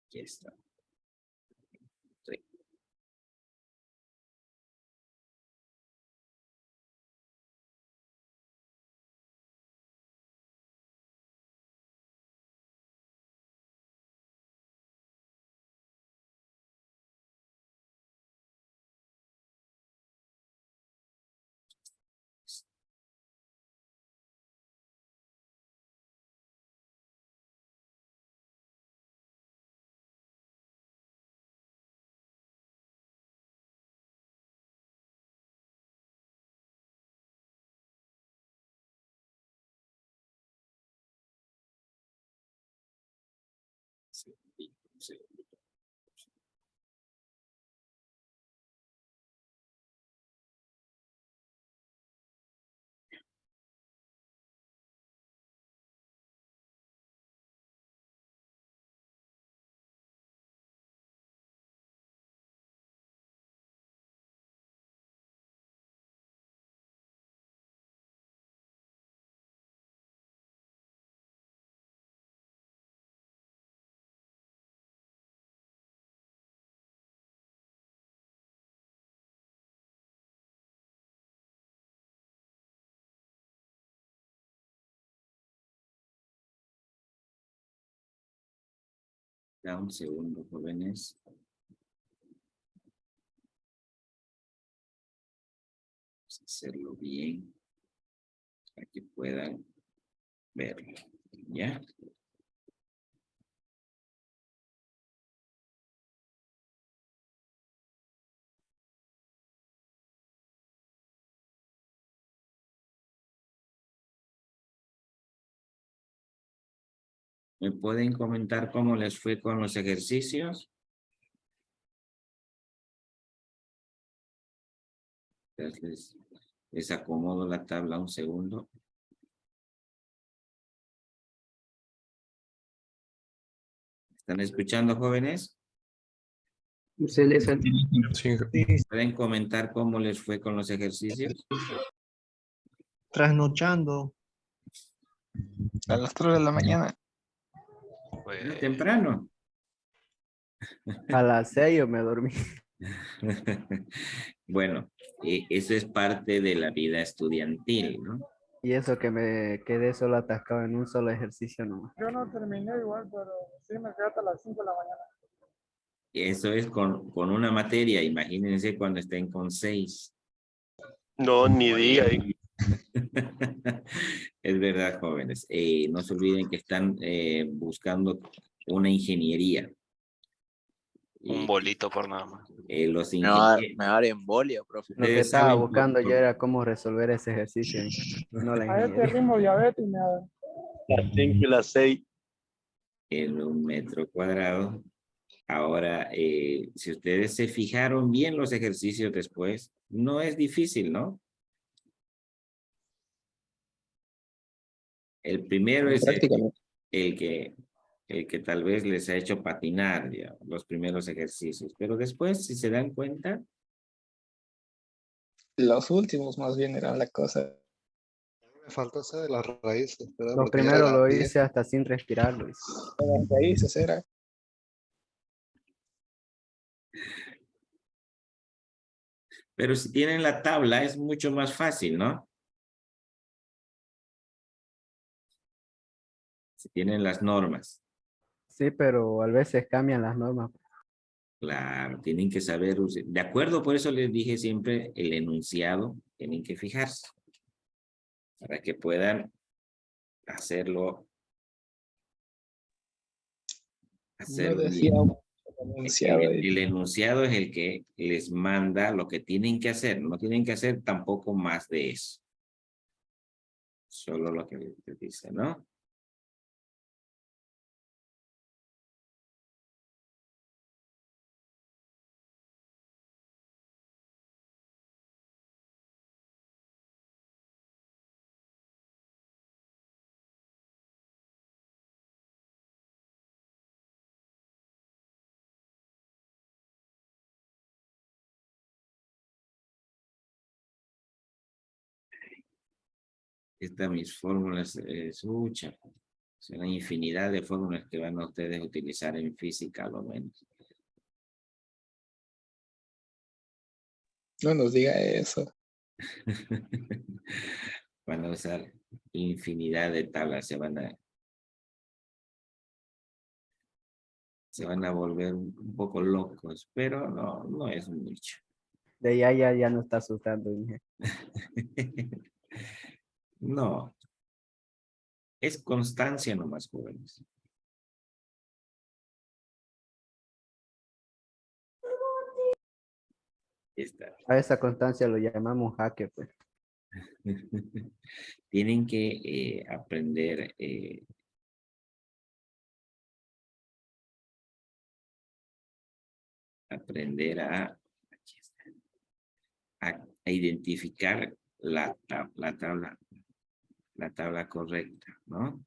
[SPEAKER 1] Aquí está. Sí. Sí, sí. Da un segundo, jóvenes. Vamos a hacerlo bien para que puedan verlo. ¿Ya? ¿Me pueden comentar cómo les fue con los ejercicios? Entonces, les acomodo la tabla un segundo. ¿Están escuchando, jóvenes?
[SPEAKER 6] Sí.
[SPEAKER 1] ¿Pueden comentar cómo les fue con los ejercicios?
[SPEAKER 8] Trasnochando.
[SPEAKER 6] A las 3 de la mañana.
[SPEAKER 1] Temprano.
[SPEAKER 2] A las 6 yo me dormí.
[SPEAKER 1] Bueno, eso es parte de la vida estudiantil, ¿no?
[SPEAKER 2] Y eso que me quedé solo atascado en un solo ejercicio nomás.
[SPEAKER 9] Yo no terminé igual, pero sí me quedé hasta las 5 de la mañana.
[SPEAKER 1] Eso es con una materia, imagínense cuando estén con 6.
[SPEAKER 8] No, ni diga.
[SPEAKER 1] Es verdad, jóvenes. No se olviden que están buscando una ingeniería.
[SPEAKER 8] Un bolito por nada más.
[SPEAKER 1] Los
[SPEAKER 10] Me va
[SPEAKER 1] ingenieros.
[SPEAKER 10] a dar embolia, profe.
[SPEAKER 2] Lo que
[SPEAKER 1] Ustedes
[SPEAKER 2] estaba
[SPEAKER 1] saben
[SPEAKER 2] buscando yo era cómo resolver ese ejercicio, no la
[SPEAKER 9] A este
[SPEAKER 2] ingeniería.
[SPEAKER 9] ritmo diabetes me da.
[SPEAKER 8] Las 5 y las 6.
[SPEAKER 1] en un metro cuadrado. Ahora, si ustedes se fijaron bien los ejercicios después, no es difícil, ¿no? El primero es el que tal vez les ha hecho patinar ya, los primeros ejercicios, pero después, si se dan cuenta,
[SPEAKER 6] Los últimos más bien eran la cosa.
[SPEAKER 7] Me faltó ese de las raíces, ¿verdad?
[SPEAKER 2] Lo
[SPEAKER 7] Porque
[SPEAKER 2] primero
[SPEAKER 7] era
[SPEAKER 2] lo
[SPEAKER 7] 10.
[SPEAKER 2] hice hasta sin respirar, Luis.
[SPEAKER 6] Las raíces era.
[SPEAKER 1] pero si tienen la tabla es mucho más fácil, ¿no? Si tienen las normas.
[SPEAKER 2] Sí, pero a veces cambian las normas.
[SPEAKER 1] Claro, tienen que saber, de acuerdo, por eso les dije siempre el enunciado, tienen que fijarse para que puedan hacerlo hacer
[SPEAKER 6] No
[SPEAKER 1] un
[SPEAKER 6] decía
[SPEAKER 1] libro.
[SPEAKER 6] mucho el enunciado ahí.
[SPEAKER 1] El enunciado es el que les manda lo que tienen que hacer. No tienen que hacer tampoco más de eso. Solo lo que les dice, ¿no? Estas mis fórmulas, mucha. Son una infinidad de fórmulas que van a ustedes utilizar en física, a lo menos.
[SPEAKER 6] No nos diga eso.
[SPEAKER 1] Van a usar infinidad de tablas, se van a volver un poco locos, pero no es mucho.
[SPEAKER 2] De ya no está asustando, Inge.
[SPEAKER 1] No, es constancia nomás, jóvenes. Está.
[SPEAKER 2] A esa constancia lo llamamos jaque, pues.
[SPEAKER 1] Tienen que aprender aquí está, a identificar la tabla correcta, ¿no?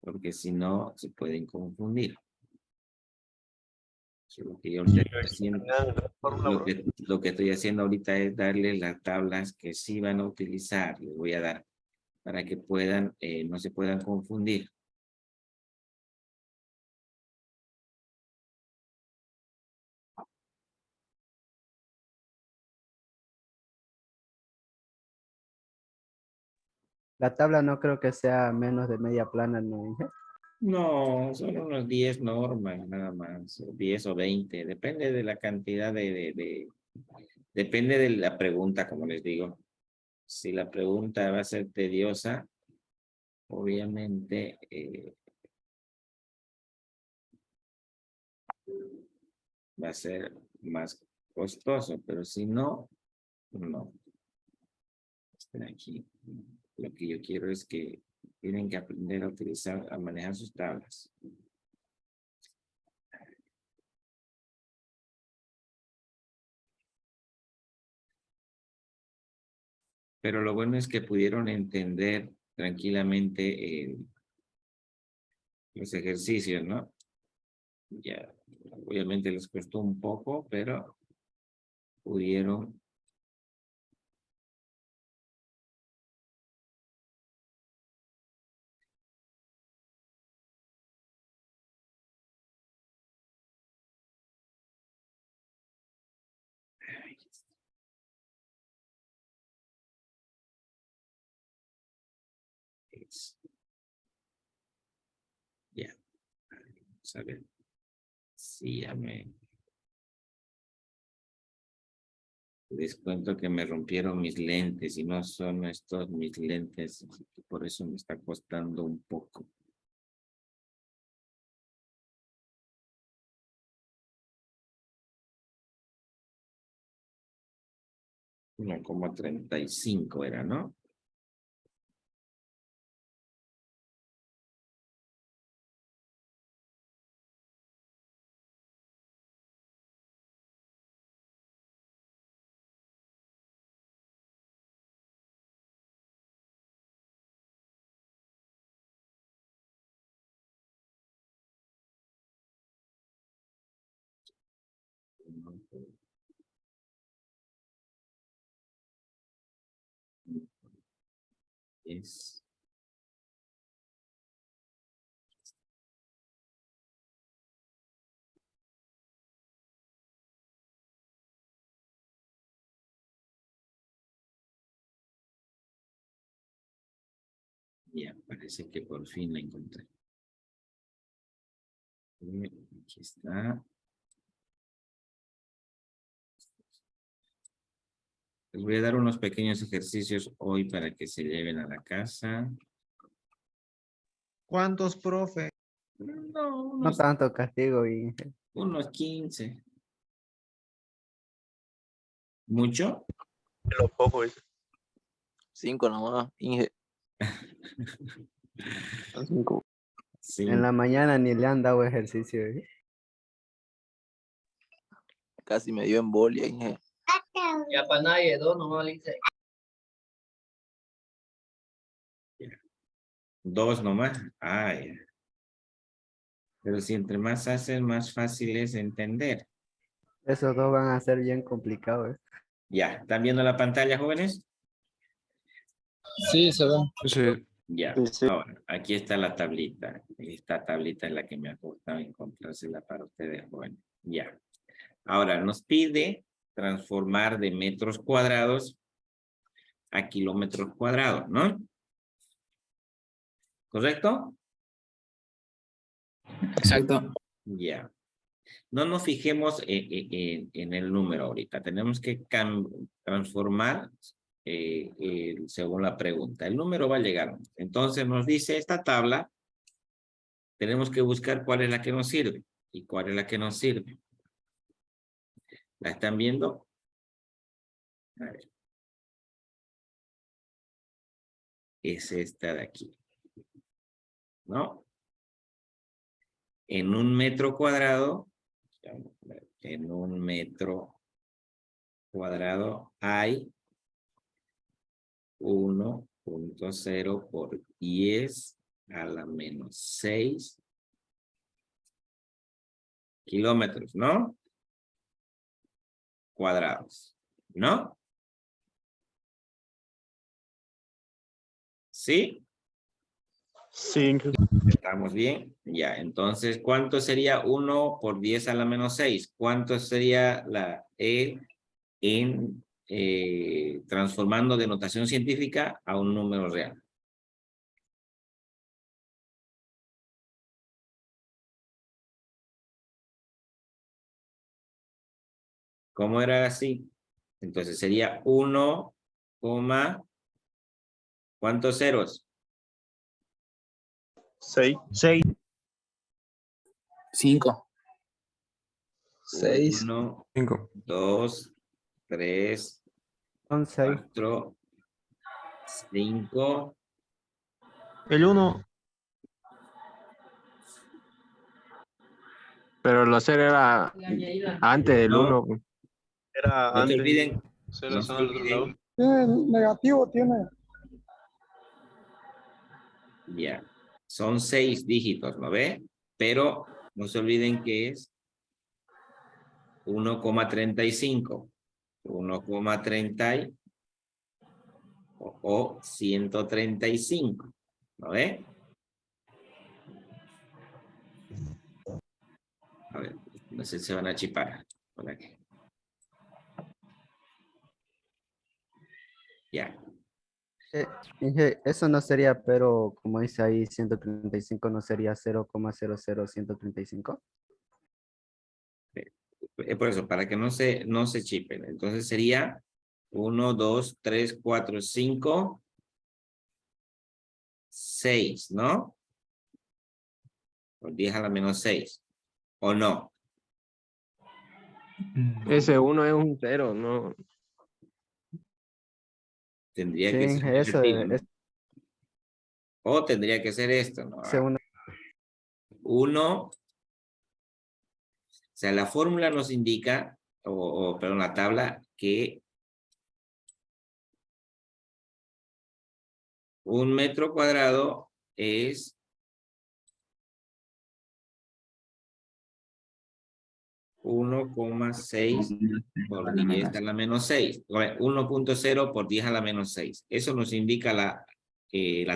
[SPEAKER 1] Porque si no, se pueden confundir. So, lo que yo estoy haciendo, lo que estoy haciendo ahorita es darles las tablas que sí van a utilizar. Les voy a dar para que puedan, no se puedan confundir.
[SPEAKER 2] La tabla no creo que sea menos de media plana, ¿no, Inge?
[SPEAKER 1] No, son unos 10 normas nada más, o 10 o 20, depende de la cantidad depende de la pregunta, como les digo. Si la pregunta va a ser tediosa, obviamente va a ser más costoso, pero si no, no. Espera aquí. Lo que yo quiero es que tienen que aprender a utilizar, a manejar sus tablas. Pero lo bueno es que pudieron entender tranquilamente los ejercicios, ¿no? Ya, obviamente les costó un poco, pero pudieron. Ya, vamos a ver. Sí, ya les cuento que me rompieron mis lentes y no son estos mis lentes, por eso me está costando un poco. No, como 35 era, ¿no? Es ya, parece que por fin la encontré. Aquí está. Les voy a dar unos pequeños ejercicios hoy para que se lleven a la casa.
[SPEAKER 9] ¿Cuántos, profe?
[SPEAKER 1] No,
[SPEAKER 2] No tanto castigo, Inge.
[SPEAKER 1] unos 15. ¿Mucho?
[SPEAKER 8] Lo poco es.
[SPEAKER 10] 5 nomás, Inge.
[SPEAKER 6] 5.
[SPEAKER 1] Sí.
[SPEAKER 2] En la mañana ni le han dado ejercicio.
[SPEAKER 10] Casi me dio embolia, Inge.
[SPEAKER 3] Ya para nadie, dos nomás le hice.
[SPEAKER 1] 2 nomás. Ay. Pero si entre más haces, más fácil es entender.
[SPEAKER 2] Esos dos van a ser bien complicados.
[SPEAKER 1] Ya, ¿están viendo la pantalla, jóvenes?
[SPEAKER 6] Sí, se ve.
[SPEAKER 7] Sí.
[SPEAKER 1] Ya,
[SPEAKER 8] Sí, sí.
[SPEAKER 1] ahora, aquí está la tablita. Esta tablita es la que me ha costado encontrársela para ustedes, jóvenes. Ya. Ahora, nos pide transformar de metros cuadrados a kilómetros cuadrados, ¿no? ¿Correcto?
[SPEAKER 10] Exacto.
[SPEAKER 1] Ya. No nos fijemos en el número ahorita. Tenemos que transformar según la pregunta. El número va a llegar. Entonces nos dice esta tabla. Tenemos que buscar cuál es la que nos sirve y cuál es la que nos sirve. ¿La están viendo? A ver. Es esta de aquí. ¿No? En un metro cuadrado, en un metro cuadrado hay 1.0 por 10 a la menos 6 kilómetros, ¿no? Cuadrados, ¿no? ¿Sí?
[SPEAKER 8] Sí.
[SPEAKER 1] ¿Estamos bien? Ya, entonces, ¿cuánto sería 1 por 10 a la menos 6? ¿Cuánto sería la E en transformando de notación científica a un número real? ¿Cómo era así? Entonces sería 1, ¿cuántos ceros?
[SPEAKER 8] 6.
[SPEAKER 10] 5.
[SPEAKER 6] 6.
[SPEAKER 1] 1,
[SPEAKER 7] 5.
[SPEAKER 1] 2, 3,
[SPEAKER 2] Son 6.
[SPEAKER 1] 4, 5.
[SPEAKER 8] El 1. Pero la serie era antes del
[SPEAKER 1] No.
[SPEAKER 8] 1. Era
[SPEAKER 1] No se
[SPEAKER 8] antes.
[SPEAKER 1] olviden.
[SPEAKER 8] Cero
[SPEAKER 1] No
[SPEAKER 8] son
[SPEAKER 1] se
[SPEAKER 8] al otro lado.
[SPEAKER 1] olviden.
[SPEAKER 9] Tiene negativo, tiene.
[SPEAKER 1] Ya. Son 6 dígitos, ¿no ve? Pero no se olviden que es 1,35. 1,30 o 135. ¿No ve? A ver, no sé si se van a chipar. Por aquí. Ya.
[SPEAKER 2] Inge, eso no sería, pero como dice ahí, 135 no sería 0,00135.
[SPEAKER 1] Por eso, para que no se chipen. Entonces sería 1, 2, 3, 4, 5, 6, ¿no? Por 10 a la menos 6. ¿O no?
[SPEAKER 8] Ese 1 es un 0, ¿no?
[SPEAKER 1] Tendría
[SPEAKER 2] Sí,
[SPEAKER 1] que ser
[SPEAKER 2] Inge, eso
[SPEAKER 1] negativo, ¿no?
[SPEAKER 2] es
[SPEAKER 1] O tendría que ser esto, ¿no?
[SPEAKER 2] una
[SPEAKER 1] 1, o sea, la fórmula nos indica, perdón, la tabla, que un metro cuadrado es 1,6 por 10 a la menos 6. 1.0 por 10 a la menos 6. Eso nos indica la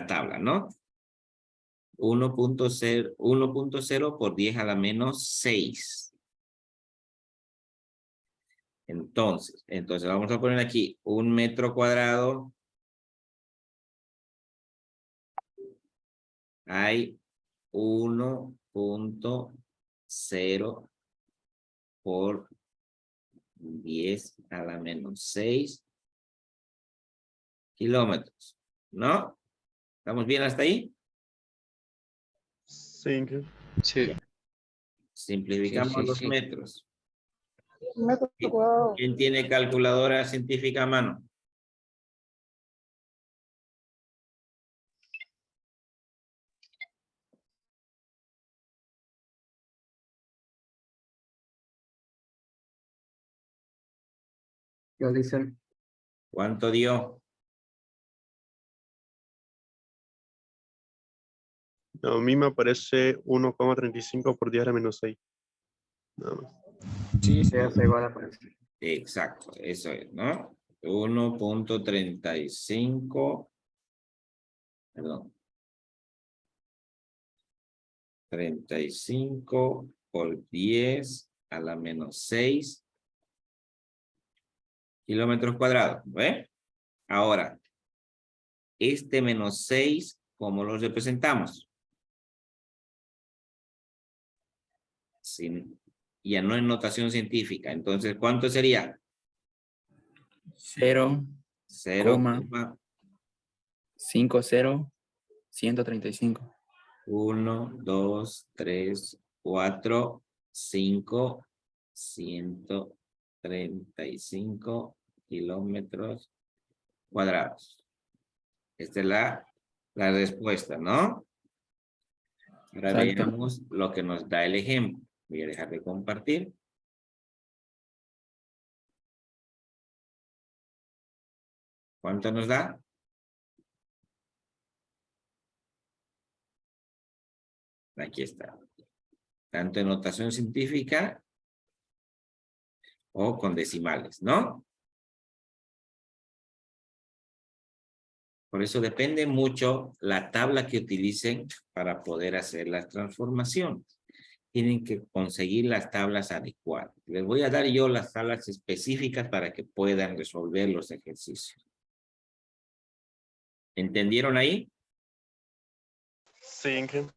[SPEAKER 1] tabla, ¿no? 1.0 por 10 a la menos 6. Entonces vamos a poner aquí un metro cuadrado. Hay 1.0 por 10 a la menos 6 kilómetros, ¿no? ¿Estamos bien hasta ahí?
[SPEAKER 8] Sí.
[SPEAKER 7] Sí.
[SPEAKER 1] Simplificamos
[SPEAKER 8] Sí, sí,
[SPEAKER 1] los
[SPEAKER 8] sí.
[SPEAKER 1] metros.
[SPEAKER 9] Metro cuadrado.
[SPEAKER 1] ¿Quién tiene calculadora científica a mano?
[SPEAKER 2] Yo dicen,
[SPEAKER 1] ¿Cuánto dio?
[SPEAKER 7] A mí me aparece 1,35 por 10 a la menos 6. Nada más.
[SPEAKER 2] sí, se hace igual a parecer.
[SPEAKER 1] Exacto, eso es, ¿no? 1.35, perdón. 35 por 10 a la menos 6 kilómetros cuadrados, ¿ve? Ahora, este menos 6, ¿cómo lo representamos? Sin, ya no en notación científica. Entonces, ¿cuánto sería? 0,
[SPEAKER 10] 50, 135.
[SPEAKER 1] 1, 2, 3, 4, 5, 135 kilómetros cuadrados. Esta es la respuesta, ¿no? Ahora
[SPEAKER 10] Exacto.
[SPEAKER 1] veamos lo que nos da el ejemplo. Voy a dejar de compartir. ¿Cuánto nos da? Aquí está. Tanto en notación científica o con decimales, ¿no? Por eso depende mucho la tabla que utilicen para poder hacer las transformaciones. Tienen que conseguir las tablas adecuadas. Les voy a dar yo las tablas específicas para que puedan resolver los ejercicios. ¿Entendieron ahí?
[SPEAKER 7] Sí, Inge.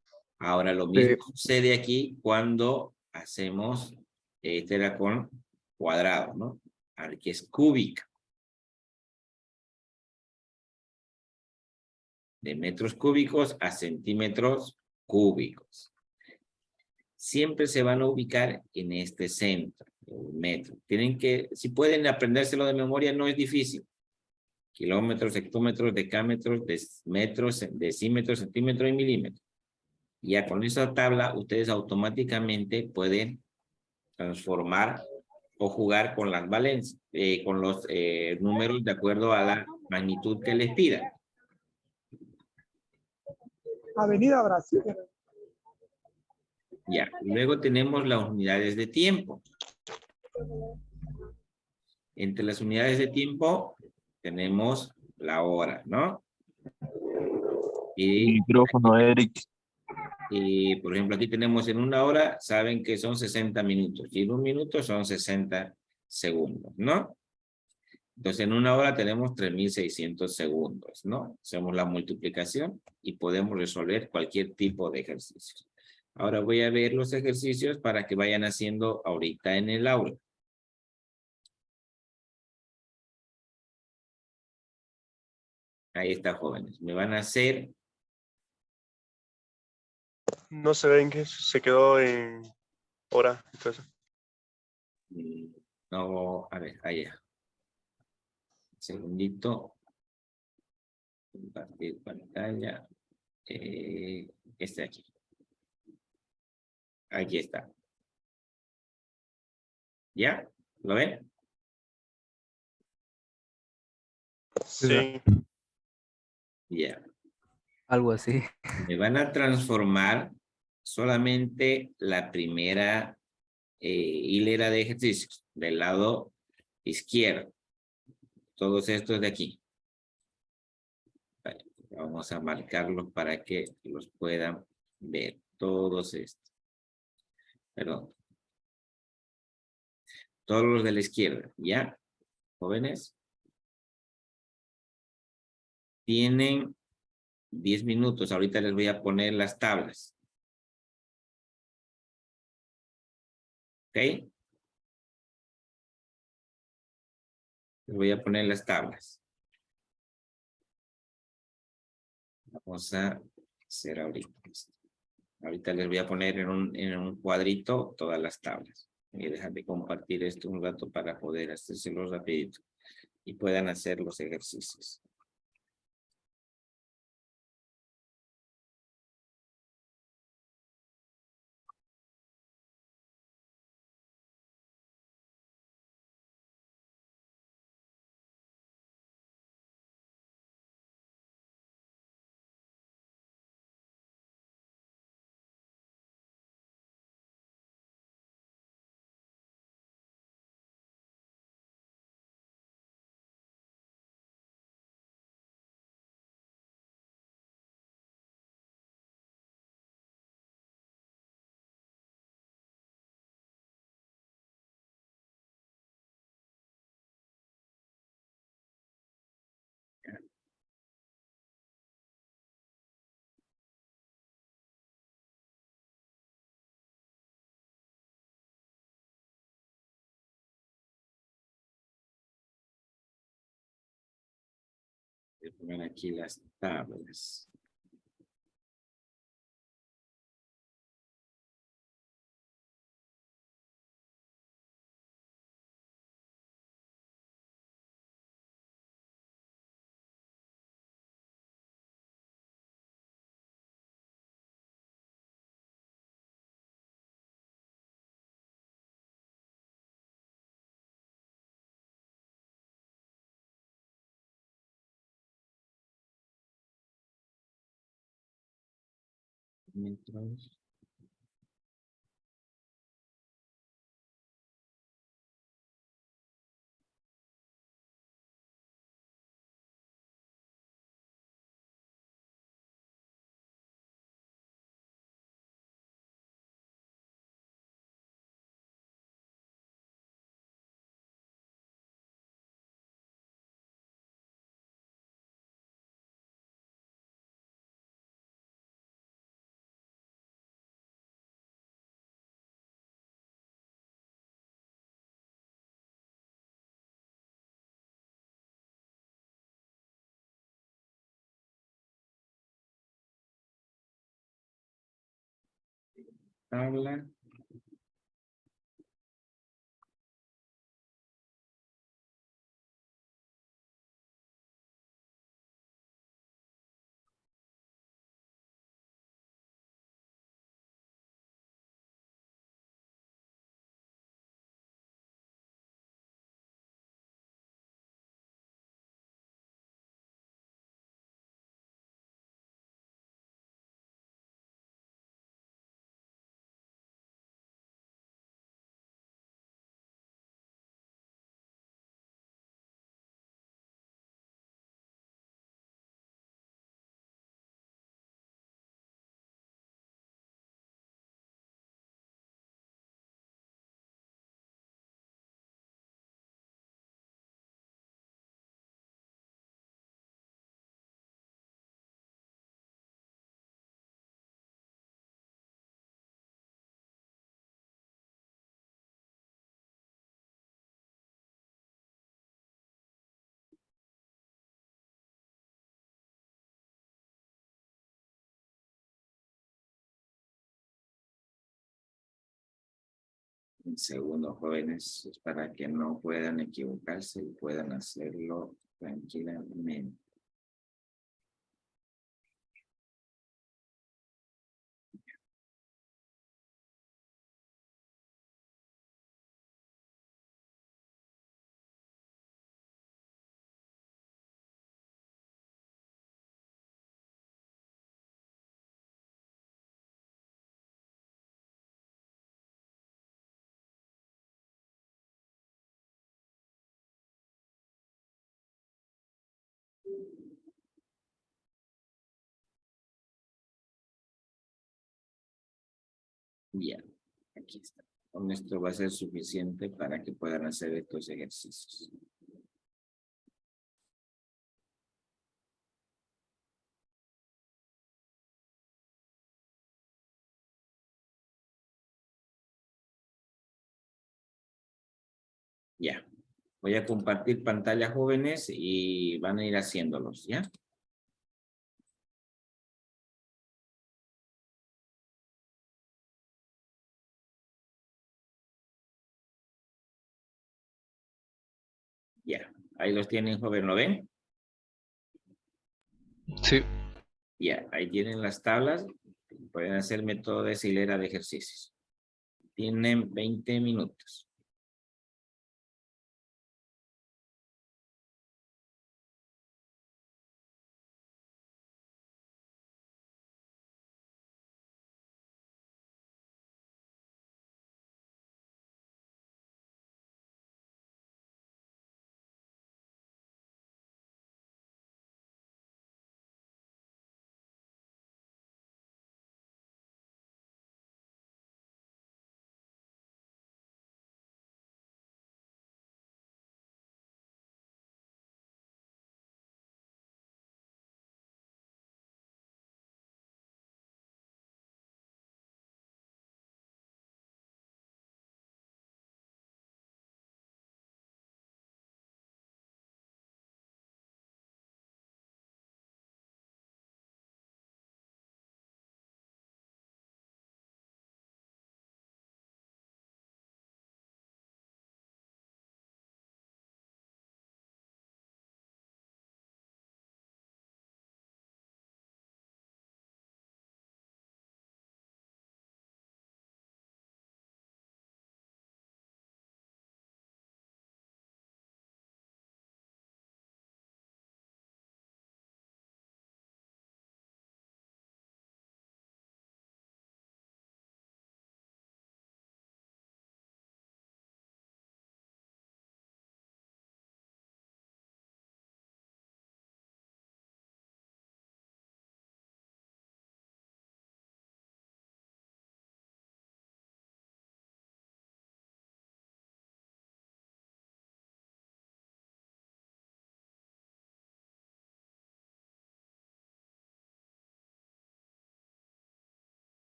[SPEAKER 1] Ahora lo
[SPEAKER 2] Sí.
[SPEAKER 1] mismo sucede aquí cuando hacemos, este era con cuadrado, ¿no? Aquí es cúbica. De metros cúbicos a centímetros cúbicos. Siempre se van a ubicar en este centro, el metro. Tienen que, si pueden aprendérselo de memoria, no es difícil. Kilómetros, hectómetros, decámetros, metros, decímetros, centímetros y milímetros. Ya con esa tabla, ustedes automáticamente pueden transformar o jugar con las valencias, con los números de acuerdo a la magnitud que les pidan.
[SPEAKER 9] Avenida Brasil.
[SPEAKER 1] Ya, luego tenemos las unidades de tiempo. Entre las unidades de tiempo tenemos la hora, ¿no? Y,
[SPEAKER 10] Micrófono, Eric.
[SPEAKER 1] por ejemplo, aquí tenemos en una hora, saben que son 60 minutos. Y en un minuto son 60 segundos, ¿no? Entonces, en una hora tenemos 3.600 segundos, ¿no? Hacemos la multiplicación y podemos resolver cualquier tipo de ejercicio. Ahora voy a ver los ejercicios para que vayan haciendo ahorita en el aula. Ahí está, jóvenes. Me van a hacer...
[SPEAKER 7] No se ven que se quedó en hora. Entonces.
[SPEAKER 1] No, a ver, allá. Segundito. Compartir pantalla. Este aquí. Aquí está. ¿Ya? ¿Lo ven?
[SPEAKER 7] Sí.
[SPEAKER 1] Ya.
[SPEAKER 2] Algo así.
[SPEAKER 1] Me van a transformar solamente la primera hilera de ejercicios del lado izquierdo. Todos estos de aquí. Vale, vamos a marcarlos para que los puedan ver. Todos estos. Perdón. Todos los de la izquierda. ¿Ya? Jóvenes. Tienen 10 minutos. Ahorita les voy a poner las tablas. ¿Ok? Les voy a poner las tablas. Vamos a hacer ahorita esto. Ahorita les voy a poner en un cuadrito todas las tablas. Voy a dejar de compartir esto un rato para poder hacérselos rapidito y puedan hacer los ejercicios. Voy a poner aquí las tablas. Mientras. Tabla. Un segundo, jóvenes, es para que no puedan equivocarse y puedan hacerlo tranquilamente. Bien, aquí está. Con esto va a ser suficiente para que puedan hacer estos ejercicios. Ya. Voy a compartir pantalla, jóvenes, y van a ir haciéndolos, ¿ya? Ya, ahí los tienen, joven, ¿lo ven?
[SPEAKER 6] Sí.
[SPEAKER 1] Ya, ahí tienen las tablas. Pueden hacerme toda esa hilera de ejercicios. Tienen 20 minutos.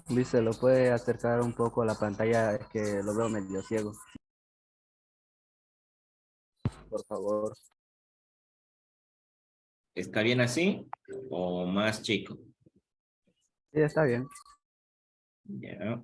[SPEAKER 2] Luis, ¿se lo puede acercar un poco a la pantalla? Es que lo veo medio ciego, por favor.
[SPEAKER 1] ¿Está bien así o más chico?
[SPEAKER 2] Sí, está bien.
[SPEAKER 1] Ya.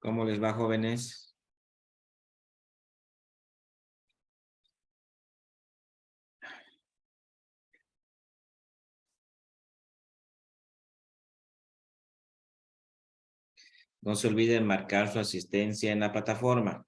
[SPEAKER 1] ¿Cómo les va, jóvenes? No se olviden marcar su asistencia en la plataforma.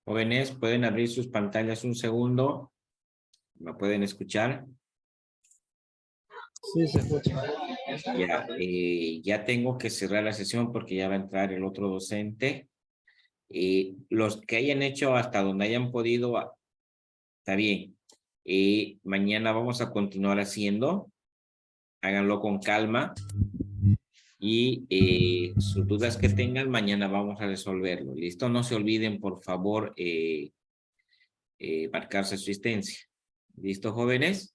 [SPEAKER 1] Jóvenes, pueden abrir sus pantallas un segundo. ¿Me pueden escuchar?
[SPEAKER 9] Sí, se escucha.
[SPEAKER 1] Ya, ya tengo que cerrar la sesión porque ya va a entrar el otro docente. Los que hayan hecho hasta donde hayan podido, está bien. Mañana vamos a continuar haciendo. Háganlo con calma. Y sus dudas que tengan, mañana vamos a resolverlo. ¿Listo? No se olviden, por favor, marcar su asistencia. ¿Listo, jóvenes?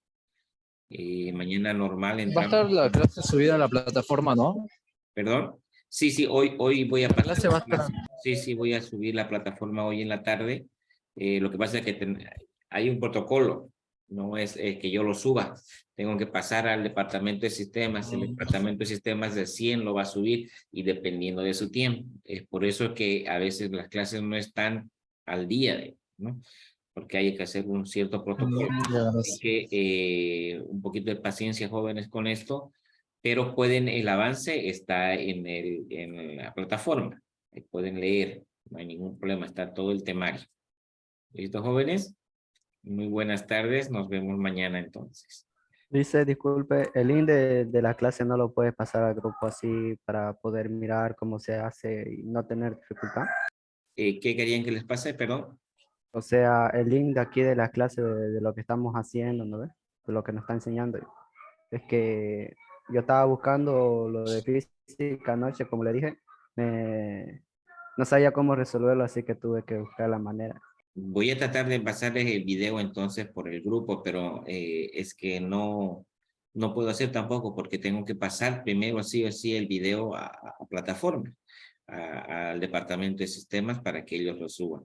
[SPEAKER 1] Mañana normal
[SPEAKER 10] Va a
[SPEAKER 1] entramos.
[SPEAKER 10] estar la clase subida a la plataforma, ¿no?
[SPEAKER 1] ¿Perdón? Sí, sí, hoy voy a
[SPEAKER 10] La clase va a estar.
[SPEAKER 1] Sí, sí, voy a subir la plataforma hoy en la tarde. Lo que pasa es que hay un protocolo, no es que yo lo suba. Tengo que pasar al departamento de sistemas. El departamento de sistemas de 100 lo va a subir y dependiendo de su tiempo. Es por eso que a veces las clases no están al día, ¿no? Porque hay que hacer un cierto protocolo. Así que un poquito de paciencia, jóvenes, con esto. Pero el avance está en la plataforma. Ahí pueden leer, no hay ningún problema, está todo el temario. ¿Listo, jóvenes? Muy buenas tardes, nos vemos mañana entonces.
[SPEAKER 2] Dice, disculpe, el link de la clase no lo puedes pasar al grupo así para poder mirar cómo se hace y no tener dificultad.
[SPEAKER 1] ¿Qué querían que les pase? Perdón.
[SPEAKER 2] O sea, el link de aquí de la clase de lo que estamos haciendo, ¿no ves? De lo que nos está enseñando. Es que yo estaba buscando lo de física anoche, como le dije, no sabía cómo resolverlo, así que tuve que buscar la manera.
[SPEAKER 1] Voy a tratar de pasarles el video entonces por el grupo, pero es que no puedo hacer tampoco porque tengo que pasar primero sí o sí el video a plataforma, al departamento de sistemas para que ellos lo suban.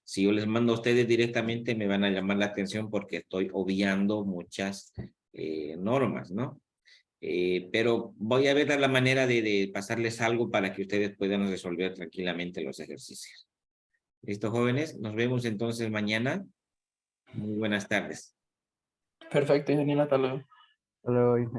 [SPEAKER 1] Si yo les mando a ustedes directamente me van a llamar la atención porque estoy obviando muchas normas, ¿no? Pero voy a ver la manera de pasarles algo para que ustedes puedan resolver tranquilamente los ejercicios. ¿Listo, jóvenes? Nos vemos entonces mañana. Muy buenas tardes.
[SPEAKER 11] Perfecto, ingeniero, hasta luego.
[SPEAKER 2] Hasta luego.